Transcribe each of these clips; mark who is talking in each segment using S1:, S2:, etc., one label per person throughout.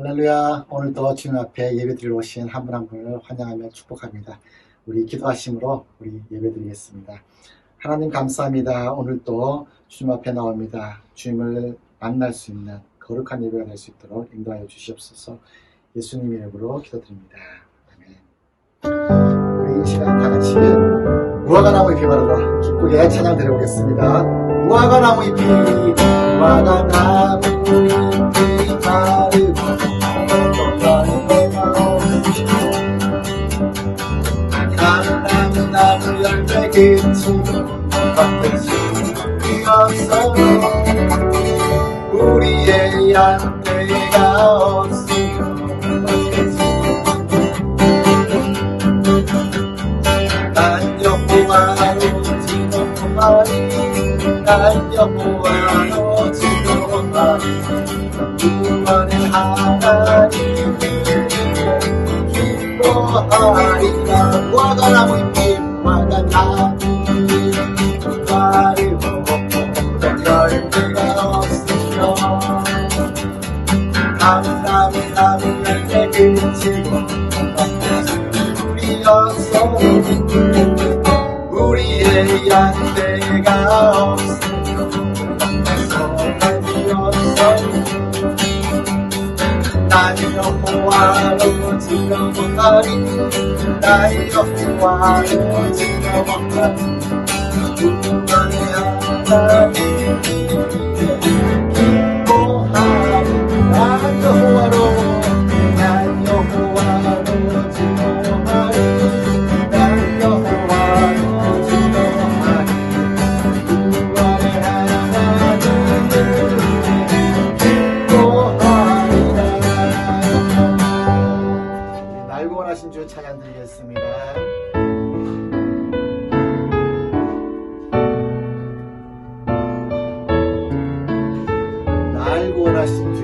S1: 할렐루야. 오늘도 주님 앞에 예배드리러 오신 한 분 한 분을 환영하며 축복합니다. 우리 기도하심으로 우리 예배드리겠습니다. 하나님 감사합니다. 오늘도 주님 앞에 나옵니다. 주님을 만날 수 있는 거룩한 예배가 될 수 있도록 인도하여 주시옵소서. 예수님 이름으로 기도드립니다. 아멘. 우리 이 시간 다 같이 무화과나무 잎이 바르고 기쁘게 찬양 드려보겠습니다. 무화과나무 잎이 무화과나무 잎이 바르고 나무 열매 그치고 밭에 없어도 우리의 양떼가 없으면 난 여호와로 지도하리 난 여호와로 지도하리 구원의 하나님 기뻐하리라. 무화과나무 잎이 무화과나무 잎이 바르고 열매가 없으며 나무 열매 그치고 우리여서 우리의 양떼가 없으며 난 여호와로 지켜보다니 난 여호와로 지켜보다니 구원의 하나님 기뻐하리. 난 여호와로 지켜보다니 난 여호와로 지켜보다니 구원의 하나님 날고 원하신 주 찬양 드리겠습니다. 날고 원하신 주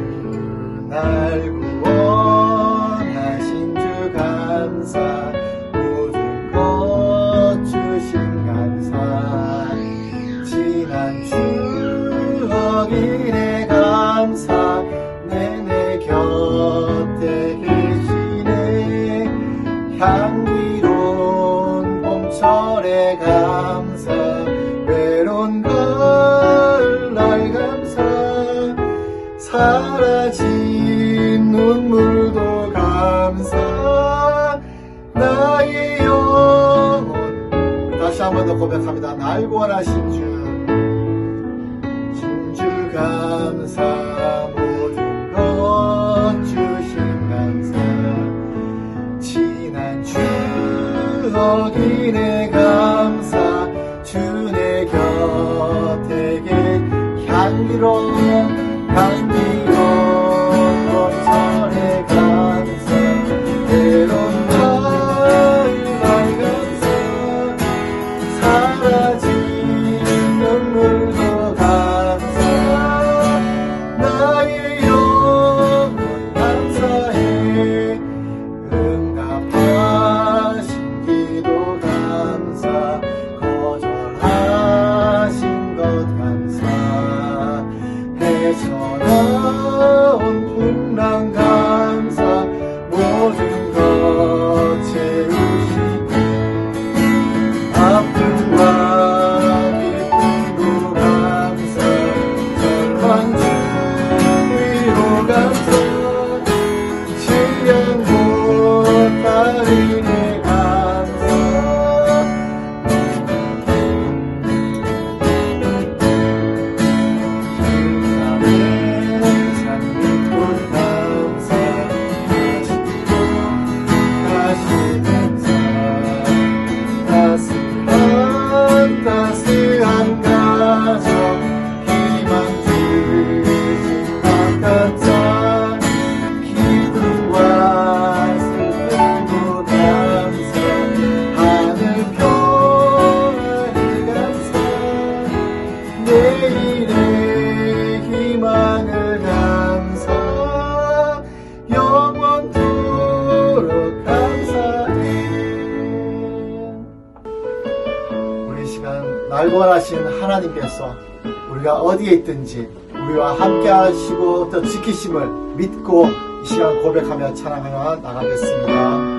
S1: 날고 원하신 주 감사 모든 것 주신 감사 지난 추억이네 감사 내내 곁에 향기로운 봄철에 감사 외로운 걸날 감사 사라진 눈물도 감사 나의 영혼. 다시 한 번 더 고백합니다. 날고 원하신 주 감사 모든 것 주신 감사 지난 추억이네 감사 주내 곁에 향기로운 봄철의 감사 외로운 날날 감사 사라진 눈물도 감사 나의 영혼 감사해 응답하신 기도 감사 거절하신 것 감사 헤쳐나온 풍랑 감사 모든 것 채우시고 아픔과 기쁨도 감사 절망 주위로 감사 시련 못하리네 감사 따스한 가정 희망 주신 것 같아 기쁨과 슬픔도 감사 하늘 평안이 감사 내일의 희망을 감사 영원토록 감사해. 우리 시간 날고 원하신 하나님께서 우리가 어디에 있든지 우리와 함께 하시고 또 지키심을 믿고 이 시간 고백하며 찬양하며 나가겠습니다.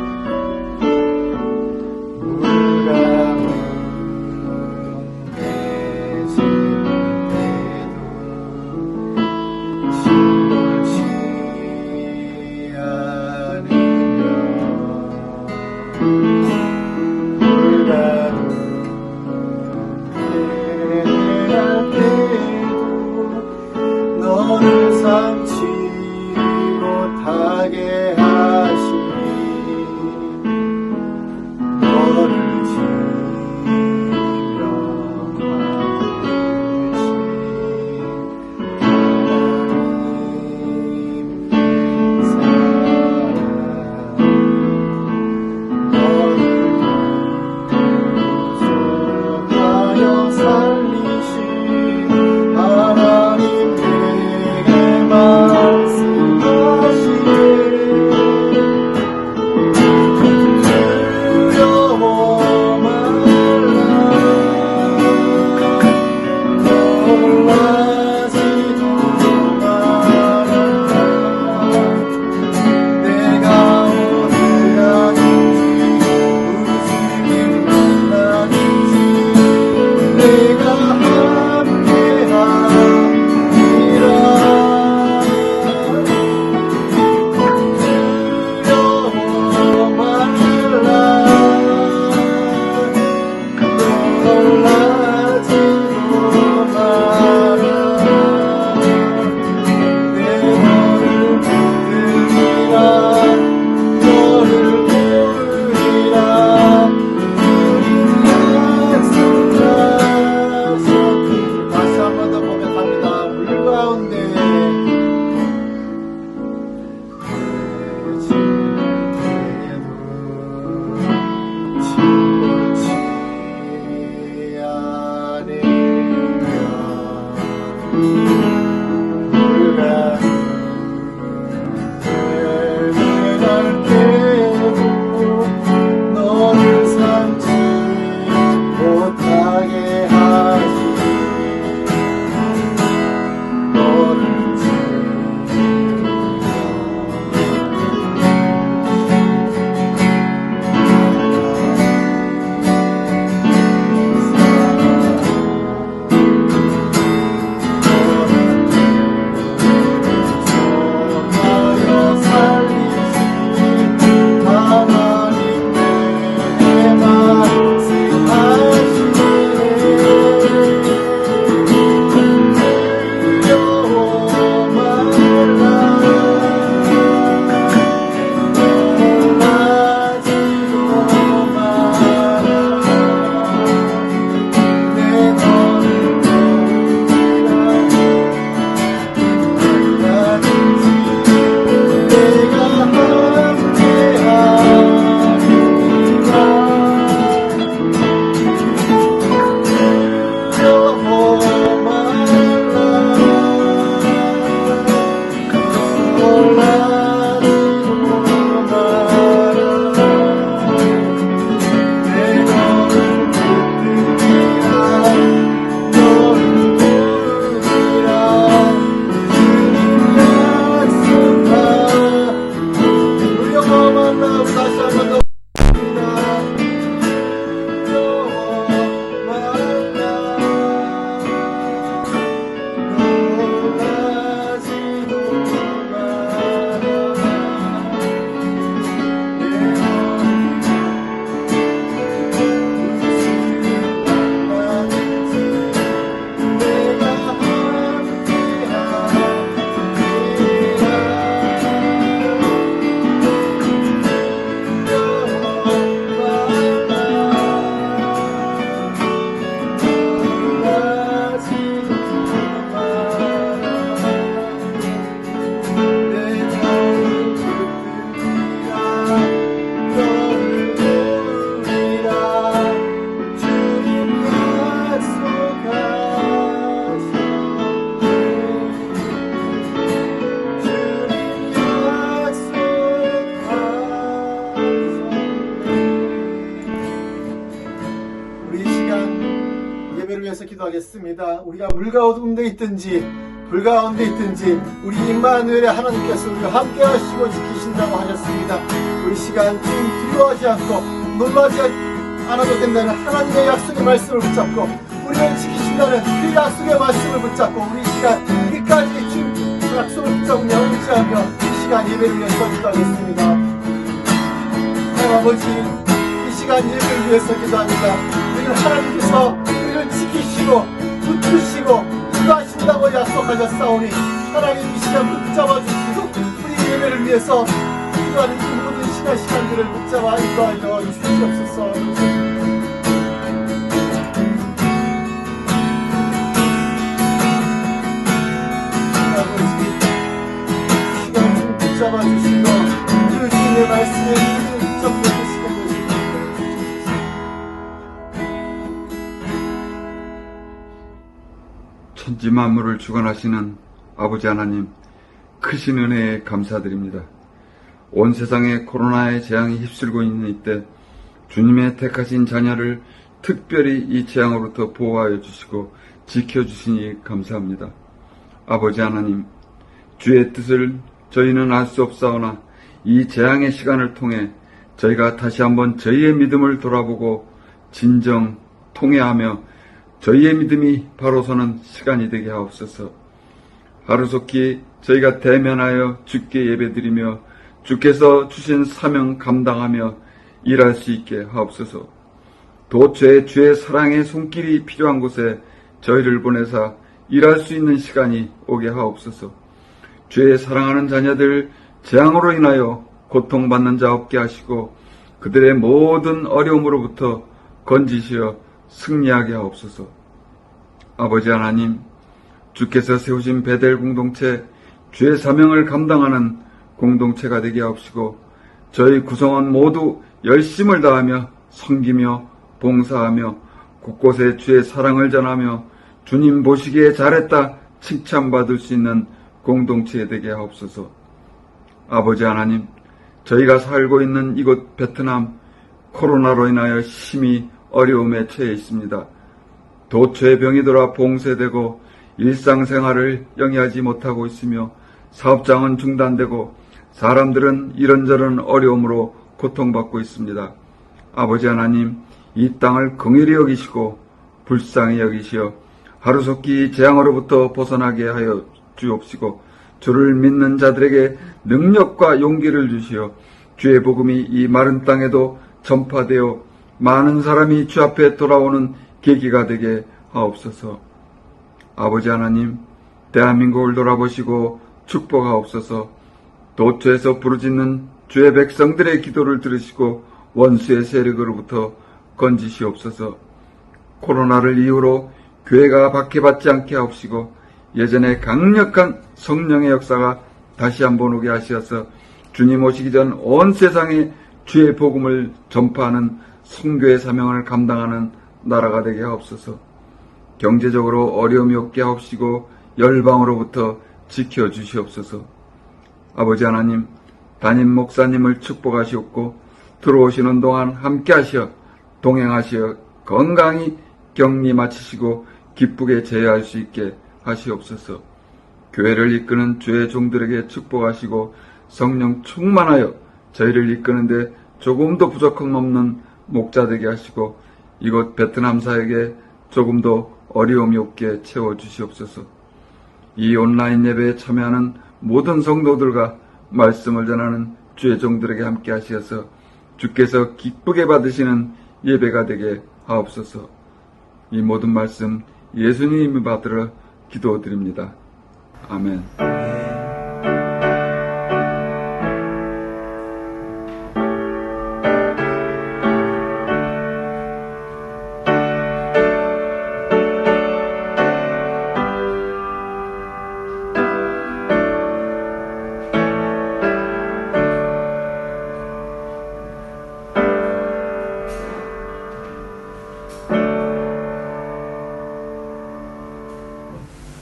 S2: 예배를 위해서 기도하겠습니다. 우리가 물과 어두운 데 있든지
S1: 불가운데 있든지 우리 임마누엘의 하나님께서 우리와 함께 하시고 지키신다고 하셨습니다. 우리 시간 지금 두려워하지 않고 놀라지 않아도 된다는 하나님의 약속의 말씀을 붙잡고 우리를 지키신다는 그 약속의 말씀을 붙잡고 우리 시간 끝까지 주님 약속을 붙잡으며 의지하며 이 시간 예배를 위해서 기도하겠습니다. 하나님 아버지, 이 시간 예배를 위해서 기도합니다. 우리는 하나님께서 우리를 지키시고 붙드시고 인도하신다고 약속하셨사오니 하나님 이 시간 붙잡아 주시고 우리 예배를 위해서 기도하는 이 모든 시간들을 붙잡아 인도하여 주시옵소서. 잡아주시고 그 주님의 말씀에 붙잡고
S2: 천지 만물을 주관하시는 아버지 하나님, 크신 은혜에 감사드립니다. 온 세상에 코로나의 재앙이 휩쓸고 있는 이때 주님의 택하신 자녀를 특별히 이 재앙으로부터 보호하여 주시고 지켜주시니 감사합니다. 아버지 하나님, 주의 뜻을 저희는 알 수 없사오나 이 재앙의 시간을 통해 저희가 다시 한번 저희의 믿음을 돌아보고 진정 통회하며 저희의 믿음이 바로 서는 시간이 되게 하옵소서. 하루속히 저희가 대면하여 주께 예배드리며 주께서 주신 사명 감당하며 일할 수 있게 하옵소서. 도처에 주의 사랑의 손길이 필요한 곳에 저희를 보내사 일할 수 있는 시간이 오게 하옵소서. 주의 사랑하는 자녀들 재앙으로 인하여 고통받는 자 없게 하시고 그들의 모든 어려움으로부터 건지시어 승리하게 하옵소서. 아버지 하나님, 주께서 세우신 베델 공동체, 주의 사명을 감당하는 공동체가 되게 하옵시고 저희 구성원 모두 열심을 다하며 섬기며 봉사하며 곳곳에 주의 사랑을 전하며 주님 보시기에 잘했다 칭찬받을 수 있는 공동체 되게 하옵소서. 아버지 하나님, 저희가 살고 있는 이곳 베트남 코로나로 인하여 심히 어려움에 처해 있습니다. 도처의 병이 돌아 봉쇄되고 일상생활을 영위하지 못하고 있으며 사업장은 중단되고 사람들은 이런저런 어려움으로 고통받고 있습니다. 아버지 하나님, 이 땅을 긍휼히 여기시고 불쌍히 여기시어 하루속히 재앙으로부터 벗어나게 하여 주옵시고 주를 믿는 자들에게 능력과 용기를 주시어 주의 복음이 이 마른 땅에도 전파되어 많은 사람이 주 앞에 돌아오는 계기가 되게 하옵소서. 아버지 하나님, 대한민국을 돌아보시고 축복하옵소서. 도처에서 부르짖는 주의 백성들의 기도를 들으시고 원수의 세력으로부터 건지시옵소서. 코로나를 이유로 교회가 박해받지 않게 하옵시고 예전에 강력한 성령의 역사가 다시 한번 오게 하시어서 주님 오시기 전 온 세상에 주의 복음을 전파하는 선교의 사명을 감당하는 나라가 되게 하옵소서. 경제적으로 어려움이 없게 하옵시고 열방으로부터 지켜주시옵소서. 아버지 하나님, 담임 목사님을 축복하시옵고 들어오시는 동안 함께 하시어 동행하시어 건강히 격리 마치시고 기쁘게 제어할 수 있게 하시옵소서. 교회를 이끄는 주의 종들에게 축복하시고 성령 충만하여 저희를 이끄는데 조금도 부족함 없는 목자 되게 하시고 이곳 베트남 사역에 조금도 어려움이 없게 채워주시옵소서. 이 온라인 예배에 참여하는 모든 성도들과 말씀을 전하는 주의 종들에게 함께 하시어서 주께서 기쁘게 받으시는 예배가 되게 하옵소서. 이 모든 말씀 예수님이 받들어 기도드립니다. 아멘.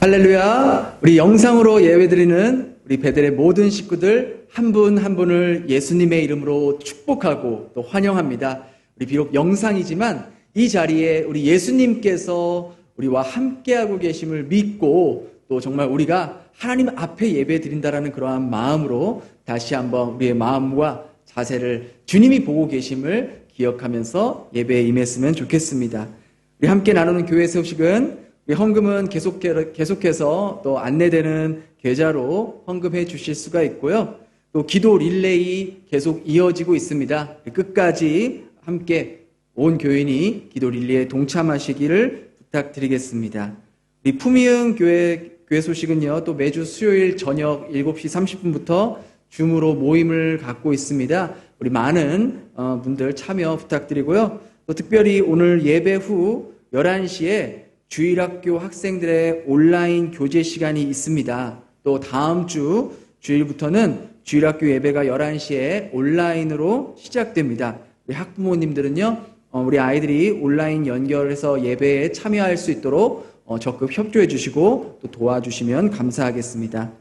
S3: 할렐루야. 우리 영상으로 예배드리는 우리 베델의 모든 식구들 한 분 한 분을 예수님의 이름으로 축복하고 또 환영합니다. 우리 비록 영상이지만 이 자리에 우리 예수님께서 우리와 함께하고 계심을 믿고 또 정말 우리가 하나님 앞에 예배 드린다라는 그러한 마음으로 다시 한번 우리의 마음과 자세를 주님이 보고 계심을 기억하면서 예배에 임했으면 좋겠습니다. 우리 함께 나누는 교회 소식은 우리 헌금은 계속해서 또 안내되는 계좌로 헌금해 주실 수가 있고요. 또 기도 릴레이 계속 이어지고 있습니다. 끝까지 함께 온 교인이 기도 릴레이에 동참하시기를 부탁드리겠습니다. 우리 품위응 교회 소식은요, 또 매주 수요일 저녁 7시 30분부터 줌으로 모임을 갖고 있습니다. 우리 많은 분들 참여 부탁드리고요. 또 특별히 오늘 예배 후 11시에 주일학교 학생들의 온라인 교제 시간이 있습니다. 또 다음 주 주일부터는 주일학교 예배가 11시에 온라인으로 시작됩니다. 우리 학부모님들은요, 우리 아이들이 온라인 연결해서 예배에 참여할 수 있도록 적극 협조해 주시고 또 도와주시면 감사하겠습니다.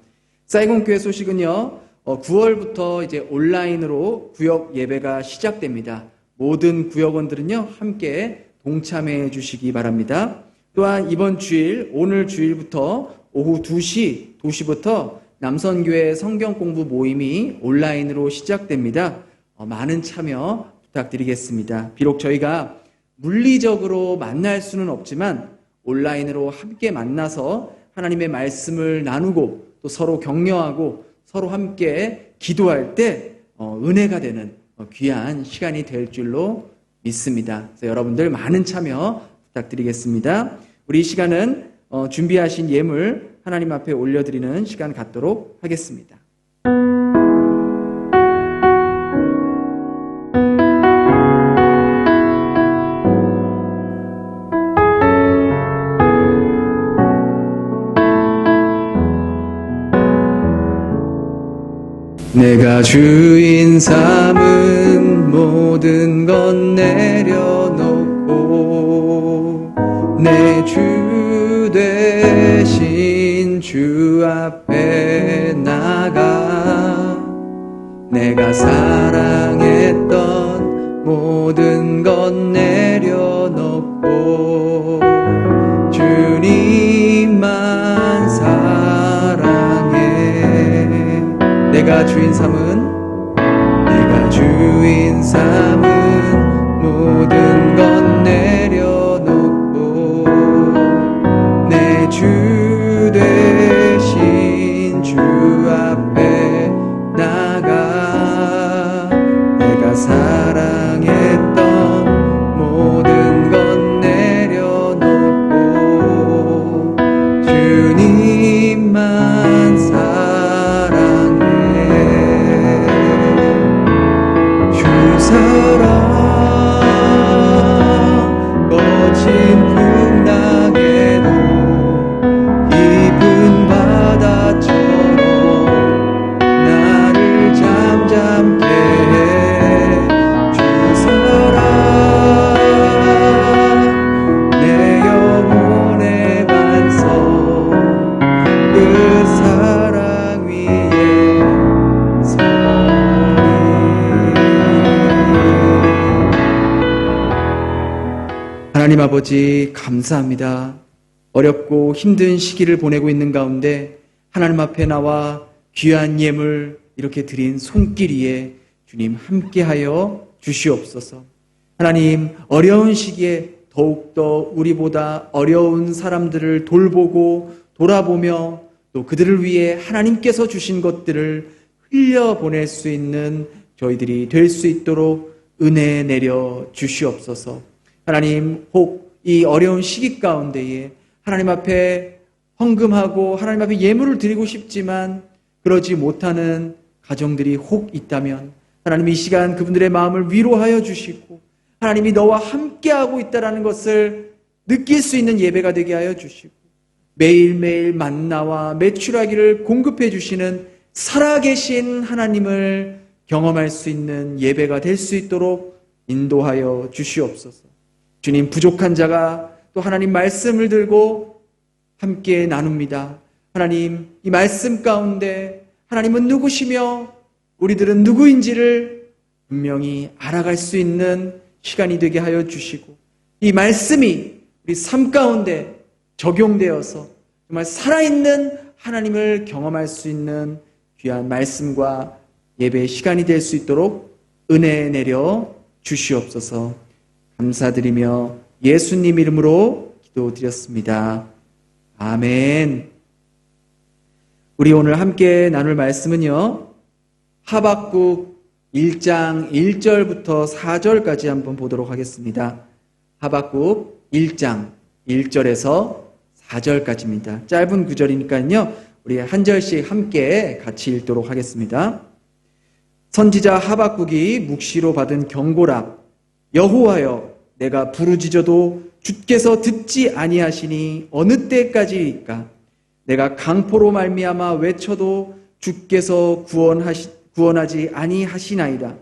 S3: 사이공교회 소식은요, 9월부터 이제 온라인으로 구역 예배가 시작됩니다. 모든 구역원들은요, 함께 동참해 주시기 바랍니다. 또한 이번 주일, 오늘 주일부터 오후 2시부터 남선교회 성경 공부 모임이 온라인으로 시작됩니다. 많은 참여 부탁드리겠습니다. 비록 저희가 물리적으로 만날 수는 없지만 온라인으로 함께 만나서 하나님의 말씀을 나누고 또 서로 격려하고 서로 함께 기도할 때 은혜가 되는 귀한 시간이 될 줄로 믿습니다. 그래서 여러분들 많은 참여 부탁드리겠습니다. 우리 이 시간은 준비하신 예물 하나님 앞에 올려드리는 시간 갖도록 하겠습니다. 내가 주인 삼은 모든 것 내려놓고 내 주 되신 주 앞에 나가 내가 사랑했던 모든 것 내려놓고 주님만 사랑해 내가 주인 삼은 모든 것 내려놓고 내 주 되신 주 앞에 나가 내가 사랑했던 모든 것 내려놓고 주님만 사랑 거친 풍랑에도 깊은 바다처럼 나를 잠잠케 해 주 사랑 내 영혼의 반석 그 사랑 위에 하나님 아버지 감사합니다. 어렵고 힘든 시기를 보내고 있는 가운데 하나님 앞에 나와 귀한 예물 이렇게 드린 손길 위에 주님 함께하여 주시옵소서. 하나님 어려운 시기에 더욱더 우리보다 어려운 사람들을 돌보고 돌아보며 또 그들을 위해 하나님께서 주신 것들을 흘려보낼 수 있는 저희들이 될 수 있도록 은혜 내려 주시옵소서. 하나님 혹 이 어려운 시기 가운데에 하나님 앞에 헌금하고 하나님 앞에 예물을 드리고 싶지만 그러지 못하는 가정들이 혹 있다면 하나님 이 시간 그분들의 마음을 위로하여 주시고 하나님이 너와 함께하고 있다는 것을 느낄 수 있는 예배가 되게 하여 주시고 매일매일 만나와 메추라기를 공급해 주시는 살아계신 하나님을 경험할 수 있는 예배가 될 수 있도록 인도하여 주시옵소서. 주님 부족한 자가 또 하나님 말씀을 들고 함께 나눕니다. 하나님 이 말씀 가운데 하나님은 누구시며 우리들은 누구인지를 분명히 알아갈 수 있는 시간이 되게 하여 주시고 이 말씀이 우리 삶 가운데 적용되어서 정말 살아있는 하나님을 경험할 수 있는 귀한 말씀과 예배의 시간이 될 수 있도록 은혜 내려 주시옵소서. 감사드리며 예수님 이름으로 기도드렸습니다. 아멘. 우리 오늘 함께 나눌 말씀은요, 하박국 1장 1절부터 4절까지 한번 보도록 하겠습니다. 하박국 1장 1절에서 4절까지입니다. 짧은 구절이니까요, 우리 한 절씩 함께 같이 읽도록 하겠습니다. 선지자 하박국이 묵시로 받은 경고라. 여호와여, 내가 부르짖어도 주께서 듣지 아니하시니 어느 때까지일까? 내가 강포로 말미암아 외쳐도 주께서 구원하지 아니하시나이다.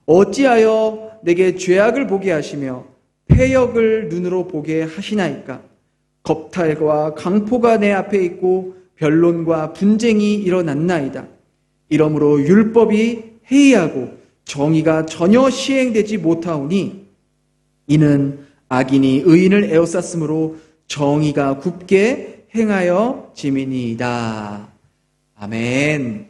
S3: 어찌하여 내게 죄악을 보게 하시며 패역을 눈으로 보게 하시나이까? 겁탈과 강포가 내 앞에 있고 변론과 분쟁이 일어났나이다. 이러므로 율법이 해이하고 정의가 전혀 시행되지 못하오니 이는 악인이 의인을 에워쌌으므로 정의가 굽게 행하여 짐이니이다. 아멘.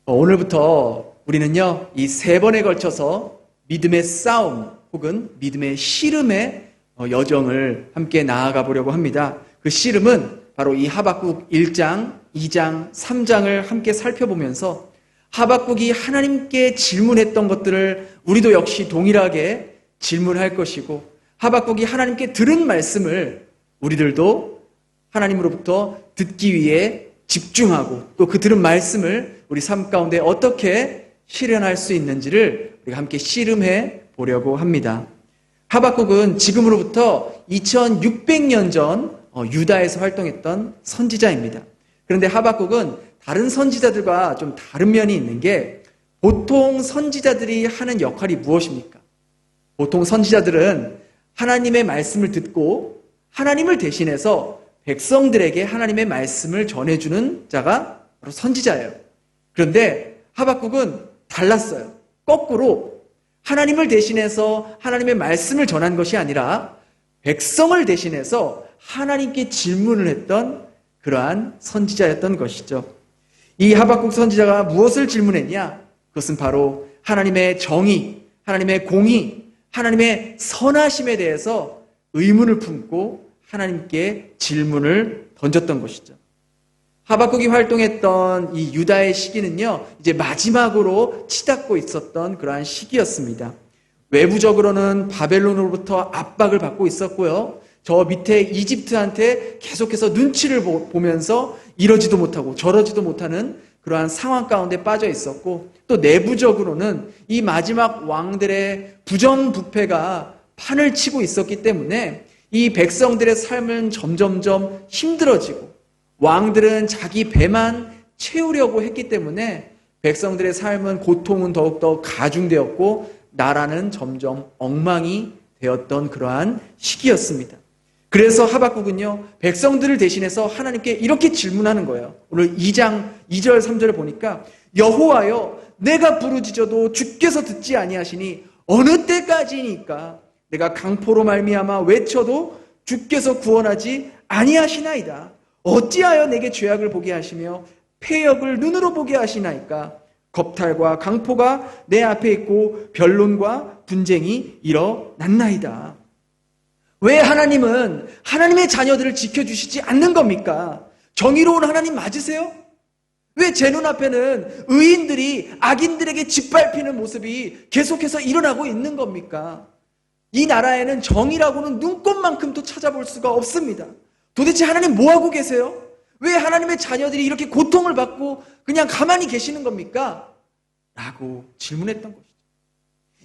S3: 오늘부터 우리는요, 이 3번에 걸쳐서 믿음의 싸움 혹은 믿음의 씨름의 여정을 함께 나아가 보려고 합니다. 그 씨름은 바로 이 하박국 1장, 2장, 3장을 함께 살펴보면서 하박국이 하나님께 질문했던 것들을 우리도 역시 동일하게 질문할 것이고, 하박국이 하나님께 들은 말씀을 우리들도 하나님으로부터 듣기 위해 집중하고 또 그 들은 말씀을 우리 삶 가운데 어떻게 실현할 수 있는지를 우리가 함께 씨름해 보려고 합니다. 하박국은 지금으로부터 2600년 전 유다에서 활동했던 선지자입니다. 그런데 하박국은 다른 선지자들과 좀 다른 면이 있는 게, 보통 선지자들이 하는 역할이 무엇입니까? 보통 선지자들은 하나님의 말씀을 듣고 하나님을 대신해서 백성들에게 하나님의 말씀을 전해주는 자가 바로 선지자예요. 그런데 하박국은 달랐어요. 거꾸로 하나님을 대신해서 하나님의 말씀을 전한 것이 아니라 백성을 대신해서 하나님께 질문을 했던 그러한 선지자였던 것이죠. 이 하박국 선지자가 무엇을 질문했냐? 그것은 바로 하나님의 정의, 하나님의 공의, 하나님의 선하심에 대해서 의문을 품고 하나님께 질문을 던졌던 것이죠. 하박국이 활동했던 이 유다의 시기는요, 이제 마지막으로 치닫고 있었던 그러한 시기였습니다. 외부적으로는 바벨론으로부터 압박을 받고 있었고요. 저 밑에 이집트한테 계속해서 눈치를 보면서 이러지도 못하고 저러지도 못하는 그러한 상황 가운데 빠져 있었고, 또 내부적으로는 이 마지막 왕들의 부정부패가 판을 치고 있었기 때문에 이 백성들의 삶은 점점점 힘들어지고, 왕들은 자기 배만 채우려고 했기 때문에 백성들의 삶은, 고통은 더욱더 가중되었고 나라는 점점 엉망이 되었던 그러한 시기였습니다. 그래서 하박국은요, 백성들을 대신해서 하나님께 이렇게 질문하는 거예요. 오늘 2장 2절 3절을 보니까, 여호와여, 내가 부르짖어도 주께서 듣지 아니하시니 어느 때까지니까? 내가 강포로 말미암아 외쳐도 주께서 구원하지 아니하시나이다. 어찌하여 내게 죄악을 보게 하시며 패역을 눈으로 보게 하시나이까? 겁탈과 강포가 내 앞에 있고 변론과 분쟁이 일어났나이다. 왜 하나님은 하나님의 자녀들을 지켜주시지 않는 겁니까? 정의로운 하나님 맞으세요? 왜 제 눈앞에는 의인들이 악인들에게 짓밟히는 모습이 계속해서 일어나고 있는 겁니까? 이 나라에는 정의라고는 눈꼽만큼도 찾아볼 수가 없습니다. 도대체 하나님 뭐하고 계세요? 왜 하나님의 자녀들이 이렇게 고통을 받고 그냥 가만히 계시는 겁니까? 라고 질문했던 것이죠.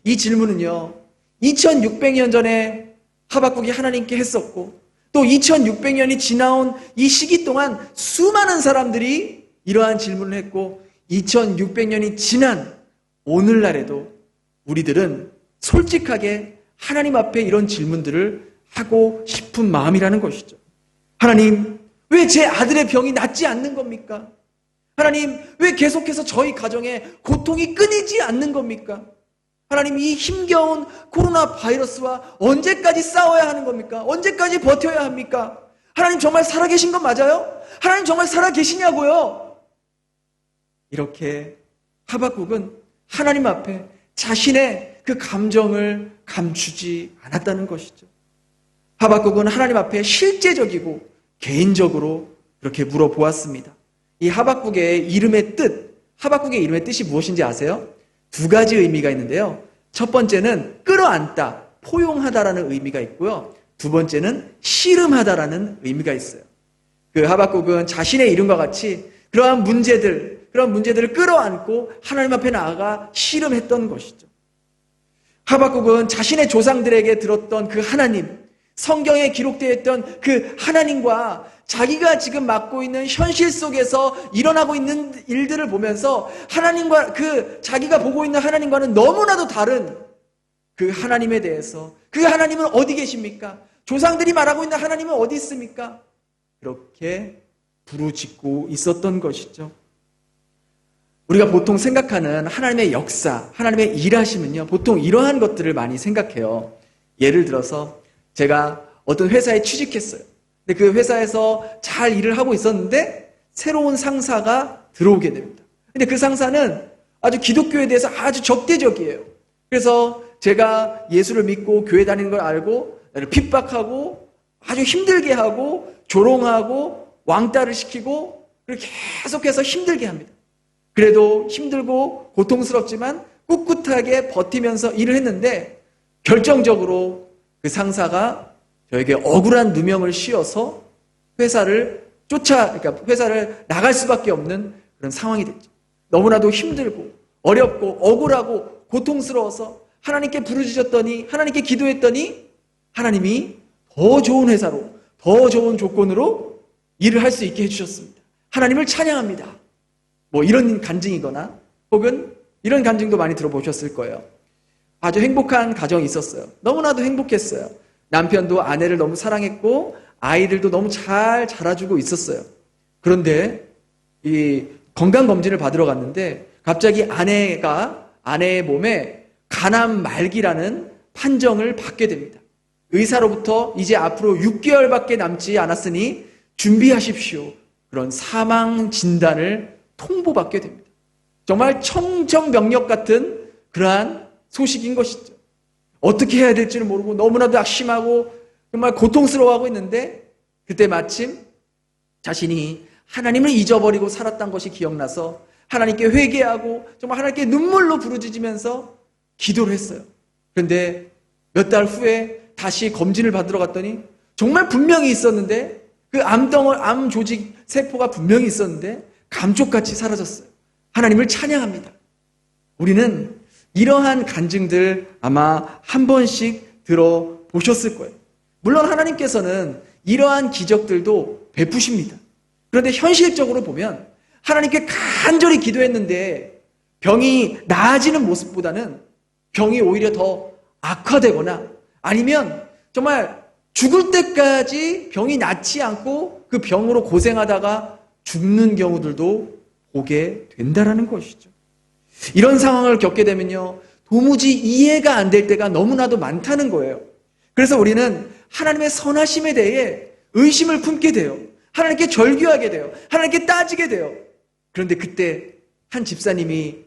S3: 이 질문은요, 2600년 전에 하박국이 하나님께 했었고, 또 2600년이 지나온 이 시기 동안 수많은 사람들이 이러한 질문을 했고, 2600년이 지난 오늘날에도 우리들은 솔직하게 하나님 앞에 이런 질문들을 하고 싶은 마음이라는 것이죠. 하나님, 왜 제 아들의 병이 낫지 않는 겁니까? 하나님, 왜 계속해서 저희 가정에 고통이 끊이지 않는 겁니까? 하나님, 이 힘겨운 코로나 바이러스와 언제까지 싸워야 하는 겁니까? 언제까지 버텨야 합니까? 하나님 정말 살아계신 건 맞아요? 하나님 정말 살아계시냐고요? 이렇게 하박국은 하나님 앞에 자신의 그 감정을 감추지 않았다는 것이죠. 하박국은 하나님 앞에 실제적이고 개인적으로 그렇게 물어보았습니다. 이 하박국의 이름의 뜻이 무엇인지 아세요? 두 가지 의미가 있는데요. 첫 번째는 끌어안다, 포용하다라는 의미가 있고요. 두 번째는 씨름하다라는 의미가 있어요. 그 하박국은 자신의 이름과 같이 그런 문제들을 끌어안고 하나님 앞에 나아가 씨름했던 것이죠. 하박국은 자신의 조상들에게 들었던 그 하나님, 성경에 기록되어 있던 그 하나님과 자기가 지금 맡고 있는 현실 속에서 일어나고 있는 일들을 보면서 하나님과 자기가 보고 있는 하나님과는 너무나도 다른 그 하나님에 대해서, 그 하나님은 어디 계십니까? 조상들이 말하고 있는 하나님은 어디 있습니까? 그렇게 부르짖고 있었던 것이죠. 우리가 보통 생각하는 하나님의 역사, 하나님의 일하심은요, 보통 이러한 것들을 많이 생각해요. 예를 들어서 제가 어떤 회사에 취직했어요. 근데 그 회사에서 잘 일을 하고 있었는데 새로운 상사가 들어오게 됩니다. 근데 그 상사는 아주 기독교에 대해서 아주 적대적이에요. 그래서 제가 예수를 믿고 교회 다니는 걸 알고 나를 핍박하고 아주 힘들게 하고 조롱하고 왕따를 시키고 그렇게 계속해서 힘들게 합니다. 그래도 힘들고 고통스럽지만 꿋꿋하게 버티면서 일을 했는데 결정적으로 그 상사가 저에게 억울한 누명을 씌워서 회사를 나갈 수밖에 없는 그런 상황이 됐죠. 너무나도 힘들고 어렵고 억울하고 고통스러워서 하나님께 부르짖었더니, 하나님께 기도했더니 하나님이 더 좋은 회사로, 더 좋은 조건으로 일을 할 수 있게 해주셨습니다. 하나님을 찬양합니다. 뭐 이런 간증이거나 혹은 이런 간증도 많이 들어보셨을 거예요. 아주 행복한 가정이 있었어요. 너무나도 행복했어요. 남편도 아내를 너무 사랑했고 아이들도 너무 잘 자라주고 있었어요. 그런데 이 건강검진을 받으러 갔는데 갑자기 아내의 몸에 간암 말기라는 판정을 받게 됩니다. 의사로부터 이제 앞으로 6개월밖에 남지 않았으니 준비하십시오. 그런 사망 진단을 통보받게 됩니다. 정말 청정명력 같은 그러한 소식인 것이죠. 어떻게 해야 될지를 모르고 너무나도 낙심하고 정말 고통스러워하고 있는데 그때 마침 자신이 하나님을 잊어버리고 살았던 것이 기억나서 하나님께 회개하고 정말 하나님께 눈물로 부르짖으면서 기도를 했어요. 그런데 몇 달 후에 다시 검진을 받으러 갔더니 정말 분명히 있었는데 그 암 조직 세포가 분명히 있었는데 감쪽같이 사라졌어요. 하나님을 찬양합니다. 우리는 이러한 간증들 아마 한 번씩 들어보셨을 거예요. 물론 하나님께서는 이러한 기적들도 베푸십니다. 그런데 현실적으로 보면 하나님께 간절히 기도했는데 병이 나아지는 모습보다는 병이 오히려 더 악화되거나 아니면 정말 죽을 때까지 병이 낫지 않고 그 병으로 고생하다가 죽는 경우들도 보게 된다는 것이죠. 이런 상황을 겪게 되면요, 도무지 이해가 안 될 때가 너무나도 많다는 거예요. 그래서 우리는 하나님의 선하심에 대해 의심을 품게 돼요. 하나님께 절규하게 돼요. 하나님께 따지게 돼요. 그런데 그때 한 집사님이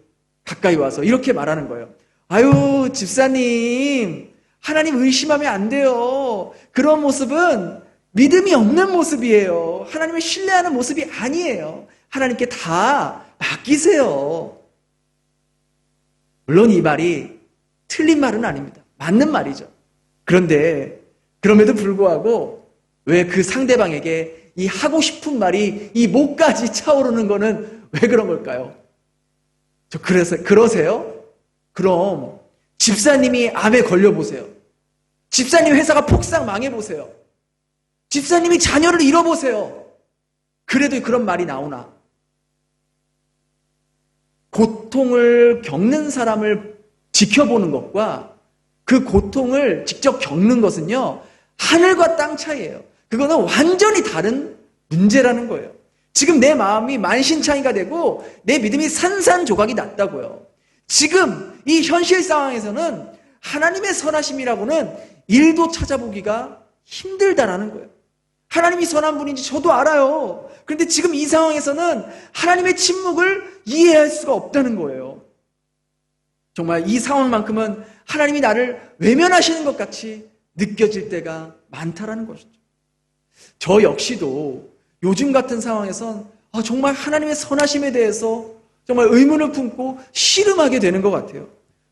S3: 가까이 와서 이렇게 말하는 거예요. 아유, 집사님, 하나님 의심하면 안 돼요. 그런 모습은 믿음이 없는 모습이에요. 하나님을 신뢰하는 모습이 아니에요. 하나님께 다 맡기세요. 물론 이 말이 틀린 말은 아닙니다. 맞는 말이죠. 그런데 그럼에도 불구하고 왜 그 상대방에게 이 하고 싶은 말이 이 목까지 차오르는 거는 왜 그런 걸까요? 그러세요? 그럼 집사님이 암에 걸려보세요. 집사님 회사가 폭삭 망해보세요. 집사님이 자녀를 잃어보세요. 그래도 그런 말이 나오나? 고통을 겪는 사람을 지켜보는 것과 그 고통을 직접 겪는 것은요, 하늘과 땅 차이예요. 그거는 완전히 다른 문제라는 거예요. 지금 내 마음이 만신창이가 되고 내 믿음이 산산조각이 났다고요. 지금 이 현실 상황에서는 하나님의 선하심이라고는 일도 찾아보기가 힘들다라는 거예요. 하나님이 선한 분인지 저도 알아요. 그런데 지금 이 상황에서는 하나님의 침묵을 이해할 수가 없다는 거예요. 정말 이 상황만큼은 하나님이 나를 외면하시는 것 같이 느껴질 때가 많다라는 것이죠. 저 역시도 요즘 같은 상황에선 정말 하나님의 선하심에 대해서 정말 의문을 품고 씨름하게 되는 것 같아요.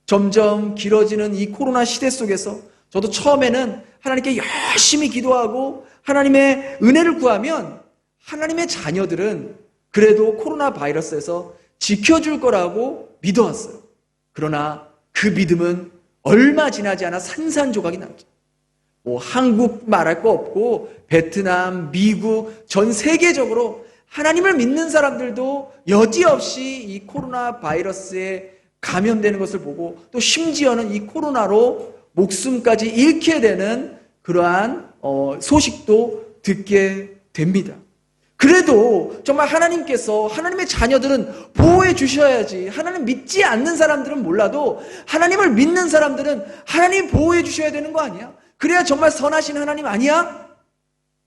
S3: 점점 길어지는 이 코로나 시대 속에서 저도 처음에는 하나님께 열심히 기도하고 하나님의 은혜를 구하면 하나님의 자녀들은 그래도 코로나 바이러스에서 지켜줄 거라고 믿어왔어요. 그러나 그 믿음은 얼마 지나지 않아 산산조각이 났죠. 한국 말할 거 없고 베트남, 미국, 전 세계적으로 하나님을 믿는 사람들도 여지없이 이 코로나 바이러스에 감염되는 것을 보고 또 심지어는 이 코로나로 목숨까지 잃게 되는 그러한 소식도 듣게 됩니다. 그래도 정말 하나님께서 하나님의 자녀들은 보호해 주셔야지. 하나님 믿지 않는 사람들은 몰라도 하나님을 믿는 사람들은 하나님 보호해 주셔야 되는 거 아니야? 그래야 정말 선하신 하나님 아니야?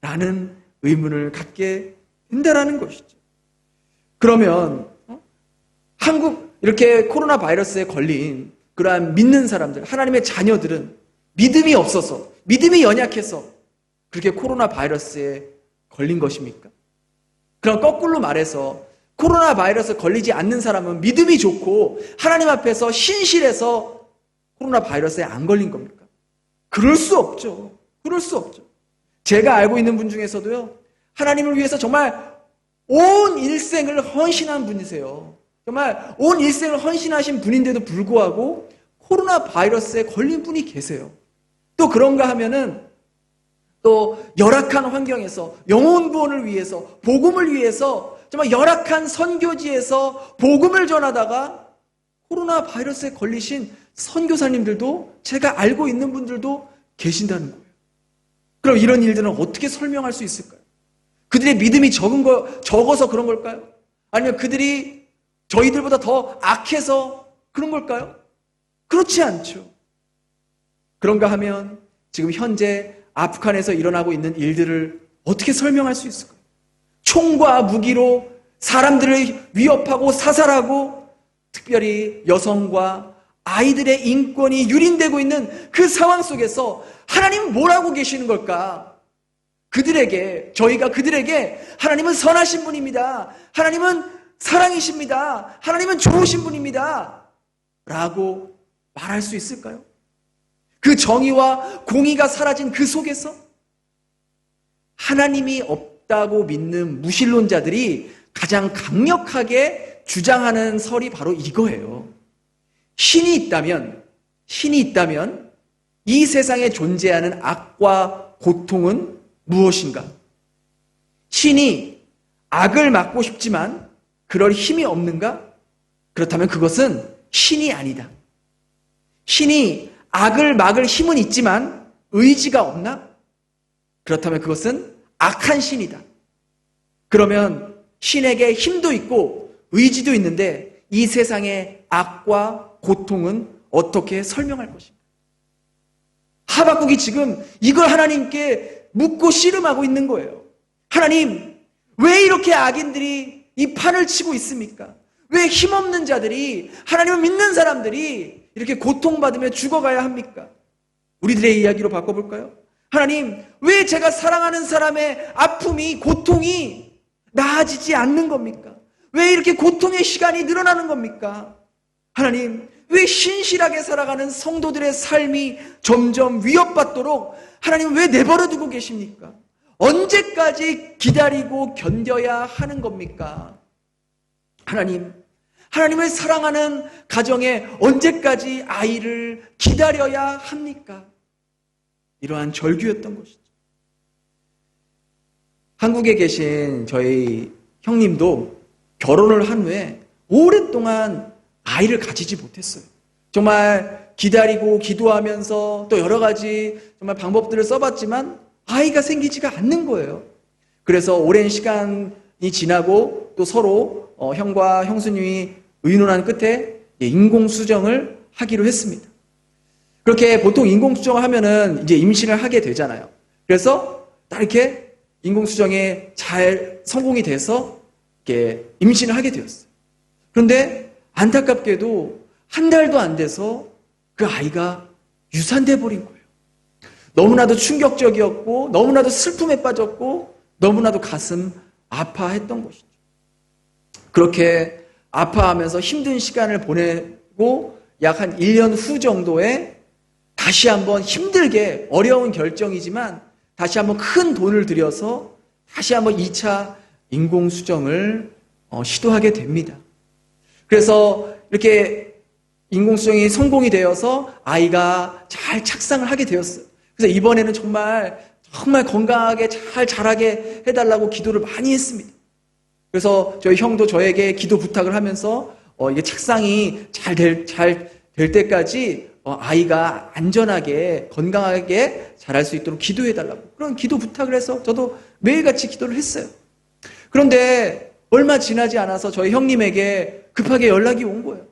S3: 라는 의문을 갖게 된다라는 것이죠. 그러면 한국 이렇게 코로나 바이러스에 걸린 그러한 믿는 사람들, 하나님의 자녀들은 믿음이 없어서, 믿음이 연약해서 그렇게 코로나 바이러스에 걸린 것입니까? 그럼 거꾸로 말해서 코로나 바이러스에 걸리지 않는 사람은 믿음이 좋고 하나님 앞에서 신실해서 코로나 바이러스에 안 걸린 겁니까? 그럴 수 없죠. 그럴 수 없죠. 제가 알고 있는 분 중에서도요, 하나님을 위해서 정말 온 일생을 헌신한 분이세요. 정말 온 일생을 헌신하신 분인데도 불구하고 코로나 바이러스에 걸린 분이 계세요. 또 그런가 하면은 또 열악한 환경에서 영혼 구원을 위해서, 복음을 위해서 정말 열악한 선교지에서 복음을 전하다가 코로나 바이러스에 걸리신 선교사님들도 제가 알고 있는 분들도 계신다는 거예요. 그럼 이런 일들은 어떻게 설명할 수 있을까요? 그들의 믿음이 적어서 그런 걸까요? 아니면 그들이 저희들보다 더 악해서 그런 걸까요? 그렇지 않죠. 그런가 하면 지금 현재 아프간에서 일어나고 있는 일들을 어떻게 설명할 수 있을까요? 총과 무기로 사람들을 위협하고 사살하고 특별히 여성과 아이들의 인권이 유린되고 있는 그 상황 속에서 하나님은 뭘 하고 계시는 걸까? 저희가 그들에게 하나님은 선하신 분입니다. 하나님은 사랑이십니다. 하나님은 좋으신 분입니다. 라고 말할 수 있을까요? 그 정의와 공의가 사라진 그 속에서 하나님이 없다고 믿는 무신론자들이 가장 강력하게 주장하는 설이 바로 이거예요. 신이 있다면 이 세상에 존재하는 악과 고통은 무엇인가? 신이 악을 막고 싶지만 그럴 힘이 없는가? 그렇다면 그것은 신이 아니다. 신이 악을 막을 힘은 있지만 의지가 없나? 그렇다면 그것은 악한 신이다. 그러면 신에게 힘도 있고 의지도 있는데 이 세상의 악과 고통은 어떻게 설명할 것인가? 하박국이 지금 이걸 하나님께 묻고 씨름하고 있는 거예요. 하나님, 왜 이렇게 악인들이 이 판을 치고 있습니까? 왜 힘없는 자들이, 하나님을 믿는 사람들이 이렇게 고통받으며 죽어가야 합니까? 우리들의 이야기로 바꿔볼까요? 하나님, 왜 제가 사랑하는 사람의 아픔이, 고통이 나아지지 않는 겁니까? 왜 이렇게 고통의 시간이 늘어나는 겁니까? 하나님, 왜 신실하게 살아가는 성도들의 삶이 점점 위협받도록 하나님 왜 내버려 두고 계십니까? 언제까지 기다리고 견뎌야 하는 겁니까? 하나님을 사랑하는 가정에 언제까지 아이를 기다려야 합니까? 이러한 절규였던 것이죠. 한국에 계신 저희 형님도 결혼을 한 후에 오랫동안 아이를 가지지 못했어요. 정말 기다리고 기도하면서 또 여러 가지 정말 방법들을 써봤지만 아이가 생기지가 않는 거예요. 그래서 오랜 시간이 지나고 또 서로 형과 형수님이 의논한 끝에 인공수정을 하기로 했습니다. 그렇게 보통 인공수정을 하면은 이제 임신을 하게 되잖아요. 그래서 딱 이렇게 인공수정에 잘 성공이 돼서 이렇게 임신을 하게 되었어요. 그런데 안타깝게도 한 달도 안 돼서 그 아이가 유산돼 버린 거예요. 너무나도 충격적이었고 너무나도 슬픔에 빠졌고 너무나도 가슴 아파했던 것이죠. 그렇게 아파하면서 힘든 시간을 보내고 약 한 1년 후 정도에 다시 한번 힘들게 어려운 결정이지만 다시 한번 큰 돈을 들여서 다시 한번 2차 인공수정을 시도하게 됩니다. 그래서 이렇게 인공수정이 성공이 되어서 아이가 잘 착상을 하게 되었어요. 그래서 이번에는 정말 건강하게 잘 자라게 해달라고 기도를 많이 했습니다. 그래서 저희 형도 저에게 기도 부탁을 하면서 이게 착상이 잘 될 때까지 아이가 안전하게 건강하게 자랄 수 있도록 기도해달라고 그런 기도 부탁을 해서 저도 매일같이 기도를 했어요. 그런데 얼마 지나지 않아서 저희 형님에게 급하게 연락이 온 거예요.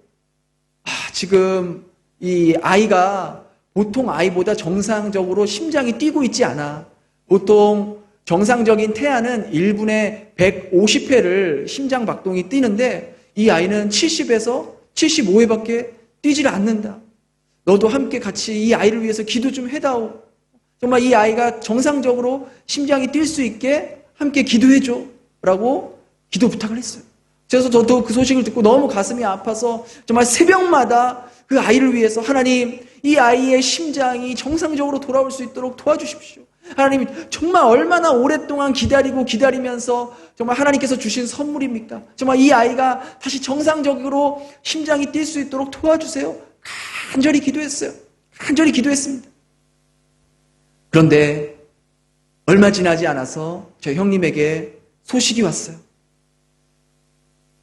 S3: 지금 이 아이가 보통 아이보다 정상적으로 심장이 뛰고 있지 않아. 보통 정상적인 태아는 1분에 150회를 심장 박동이 뛰는데 이 아이는 70에서 75회밖에 뛰질 않는다. 너도 함께 같이 이 아이를 위해서 기도 좀 해다오. 정말 이 아이가 정상적으로 심장이 뛸 수 있게 함께 기도해줘. 라고 기도 부탁을 했어요. 그래서 저도 그 소식을 듣고 너무 가슴이 아파서 정말 새벽마다 그 아이를 위해서 하나님, 이 아이의 심장이 정상적으로 돌아올 수 있도록 도와주십시오. 하나님, 정말 얼마나 오랫동안 기다리면서 정말 하나님께서 주신 선물입니까? 정말 이 아이가 다시 정상적으로 심장이 뛸 수 있도록 도와주세요. 간절히 기도했어요. 간절히 기도했습니다. 그런데 얼마 지나지 않아서 저희 형님에게 소식이 왔어요.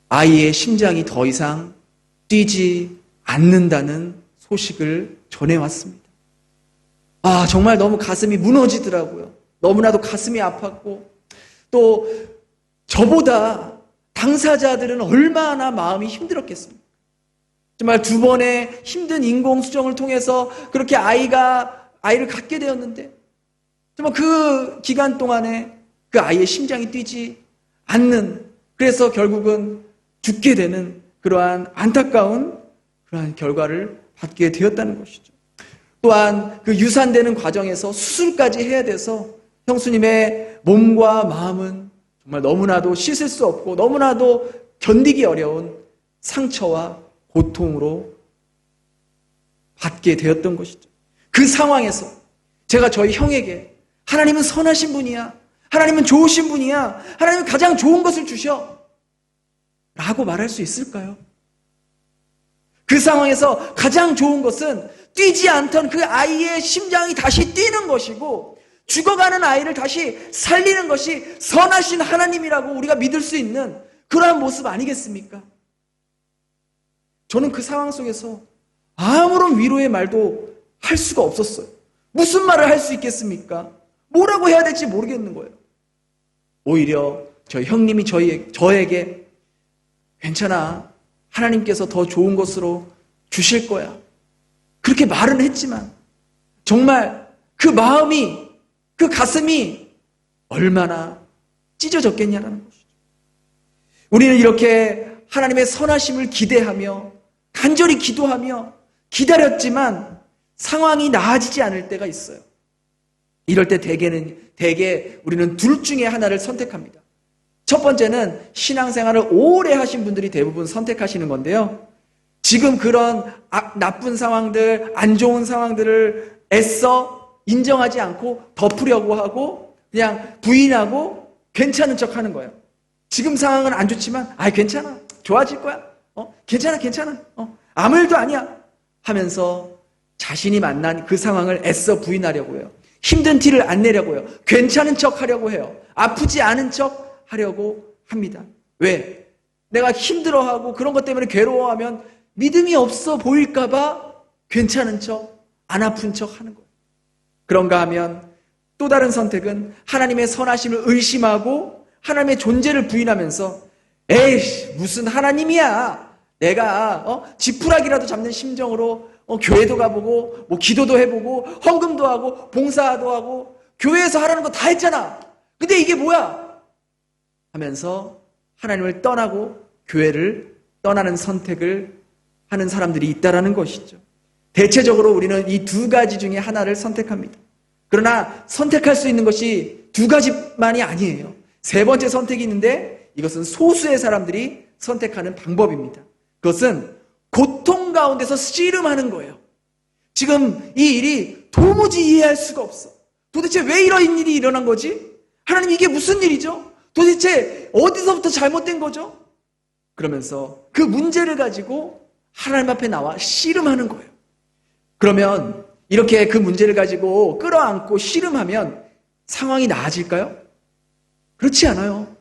S3: 아이의 심장이 더 이상 뛰지 않는다는 소식을 전해왔습니다. 정말 너무 가슴이 무너지더라고요. 너무나도 가슴이 아팠고 또 저보다 당사자들은 얼마나 마음이 힘들었겠습니까? 정말 2번의 힘든 인공수정을 통해서 그렇게 아이를 갖게 되었는데 정말 그 기간 동안에 그 아이의 심장이 뛰지 않는, 그래서 결국은 죽게 되는 그러한 안타까운 그러한 결과를 받게 되었다는 것이죠. 또한 그 유산되는 과정에서 수술까지 해야 돼서 형수님의 몸과 마음은 정말 너무나도 씻을 수 없고 너무나도 견디기 어려운 상처와 고통으로 받게 되었던 것이죠. 그 상황에서 제가 저희 형에게 하나님은 선하신 분이야, 하나님은 좋으신 분이야, 하나님은 가장 좋은 것을 주셔 라고 말할 수 있을까요? 그 상황에서 가장 좋은 것은 뛰지 않던 그 아이의 심장이 다시 뛰는 것이고 죽어가는 아이를 다시 살리는 것이 선하신 하나님이라고 우리가 믿을 수 있는 그러한 모습 아니겠습니까? 저는 그 상황 속에서 아무런 위로의 말도 할 수가 없었어요. 무슨 말을 할 수 있겠습니까? 뭐라고 해야 될지 모르겠는 거예요. 오히려 저희 형님이 저에게 괜찮아, 하나님께서 더 좋은 것으로 주실 거야, 그렇게 말은 했지만 정말 그 마음이, 그 가슴이 얼마나 찢어졌겠냐라는 것이죠. 우리는 이렇게 하나님의 선하심을 기대하며 간절히 기도하며 기다렸지만 상황이 나아지지 않을 때가 있어요. 이럴 때 대개 우리는 둘 중에 하나를 선택합니다. 첫 번째는 신앙생활을 오래 하신 분들이 대부분 선택하시는 건데요. 지금 그런 나쁜 상황들, 안 좋은 상황들을 애써 인정하지 않고 덮으려고 하고 그냥 부인하고 괜찮은 척 하는 거예요. 지금 상황은 안 좋지만 괜찮아, 좋아질 거야, 괜찮아, 아무 일도 아니야 하면서 자신이 만난 그 상황을 애써 부인하려고 해요. 힘든 티를 안 내려고 해요. 괜찮은 척 하려고 해요. 아프지 않은 척 하려고 합니다. 왜? 내가 힘들어하고 그런 것 때문에 괴로워하면 믿음이 없어 보일까봐 괜찮은 척, 안 아픈 척 하는 거예요. 그런가 하면 또 다른 선택은 하나님의 선하심을 의심하고 하나님의 존재를 부인하면서 에이씨, 무슨 하나님이야, 내가 지푸라기라도 잡는 심정으로 교회도 가보고 뭐 기도도 해보고 헌금도 하고 봉사도 하고 교회에서 하라는 거 다 했잖아, 근데 이게 뭐야? 하면서 하나님을 떠나고 교회를 떠나는 선택을 하는 사람들이 있다라는 것이죠. 대체적으로 우리는 이 두 가지 중에 하나를 선택합니다. 그러나 선택할 수 있는 것이 두 가지만이 아니에요. 세 번째 선택이 있는데 이것은 소수의 사람들이 선택하는 방법입니다. 그것은 고통 가운데서 씨름하는 거예요. 지금 이 일이 도무지 이해할 수가 없어. 도대체 왜 이런 일이 일어난 거지? 하나님, 이게 무슨 일이죠? 도대체 어디서부터 잘못된 거죠? 그러면서 그 문제를 가지고 하나님 앞에 나와 씨름하는 거예요. 그러면 이렇게 그 문제를 가지고 끌어안고 씨름하면 상황이 나아질까요? 그렇지 않아요.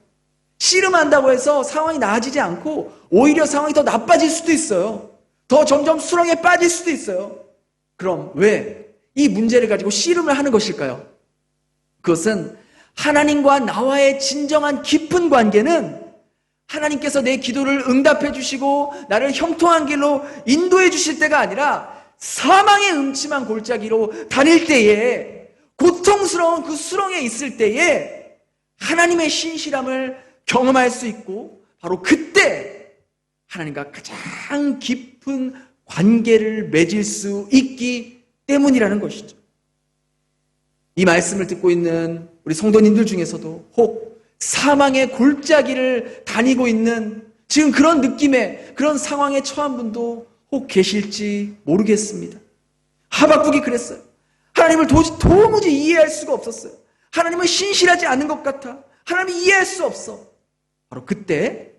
S3: 씨름한다고 해서 상황이 나아지지 않고 오히려 상황이 더 나빠질 수도 있어요. 더 점점 수렁에 빠질 수도 있어요. 그럼 왜 이 문제를 가지고 씨름을 하는 것일까요? 그것은 하나님과 나와의 진정한 깊은 관계는 하나님께서 내 기도를 응답해 주시고 나를 형통한 길로 인도해 주실 때가 아니라 사망의 음침한 골짜기로 다닐 때에, 고통스러운 그 수렁에 있을 때에 하나님의 신실함을 경험할 수 있고, 바로 그때 하나님과 가장 깊은 관계를 맺을 수 있기 때문이라는 것이죠. 이 말씀을 듣고 있는 우리 성도님들 중에서도 혹 사망의 골짜기를 다니고 있는 지금 그런 느낌의 그런 상황에 처한 분도 혹 계실지 모르겠습니다. 하박국이 그랬어요. 하나님을 도무지 이해할 수가 없었어요. 하나님은 신실하지 않은 것 같아. 하나님이 이해할 수 없어. 바로 그때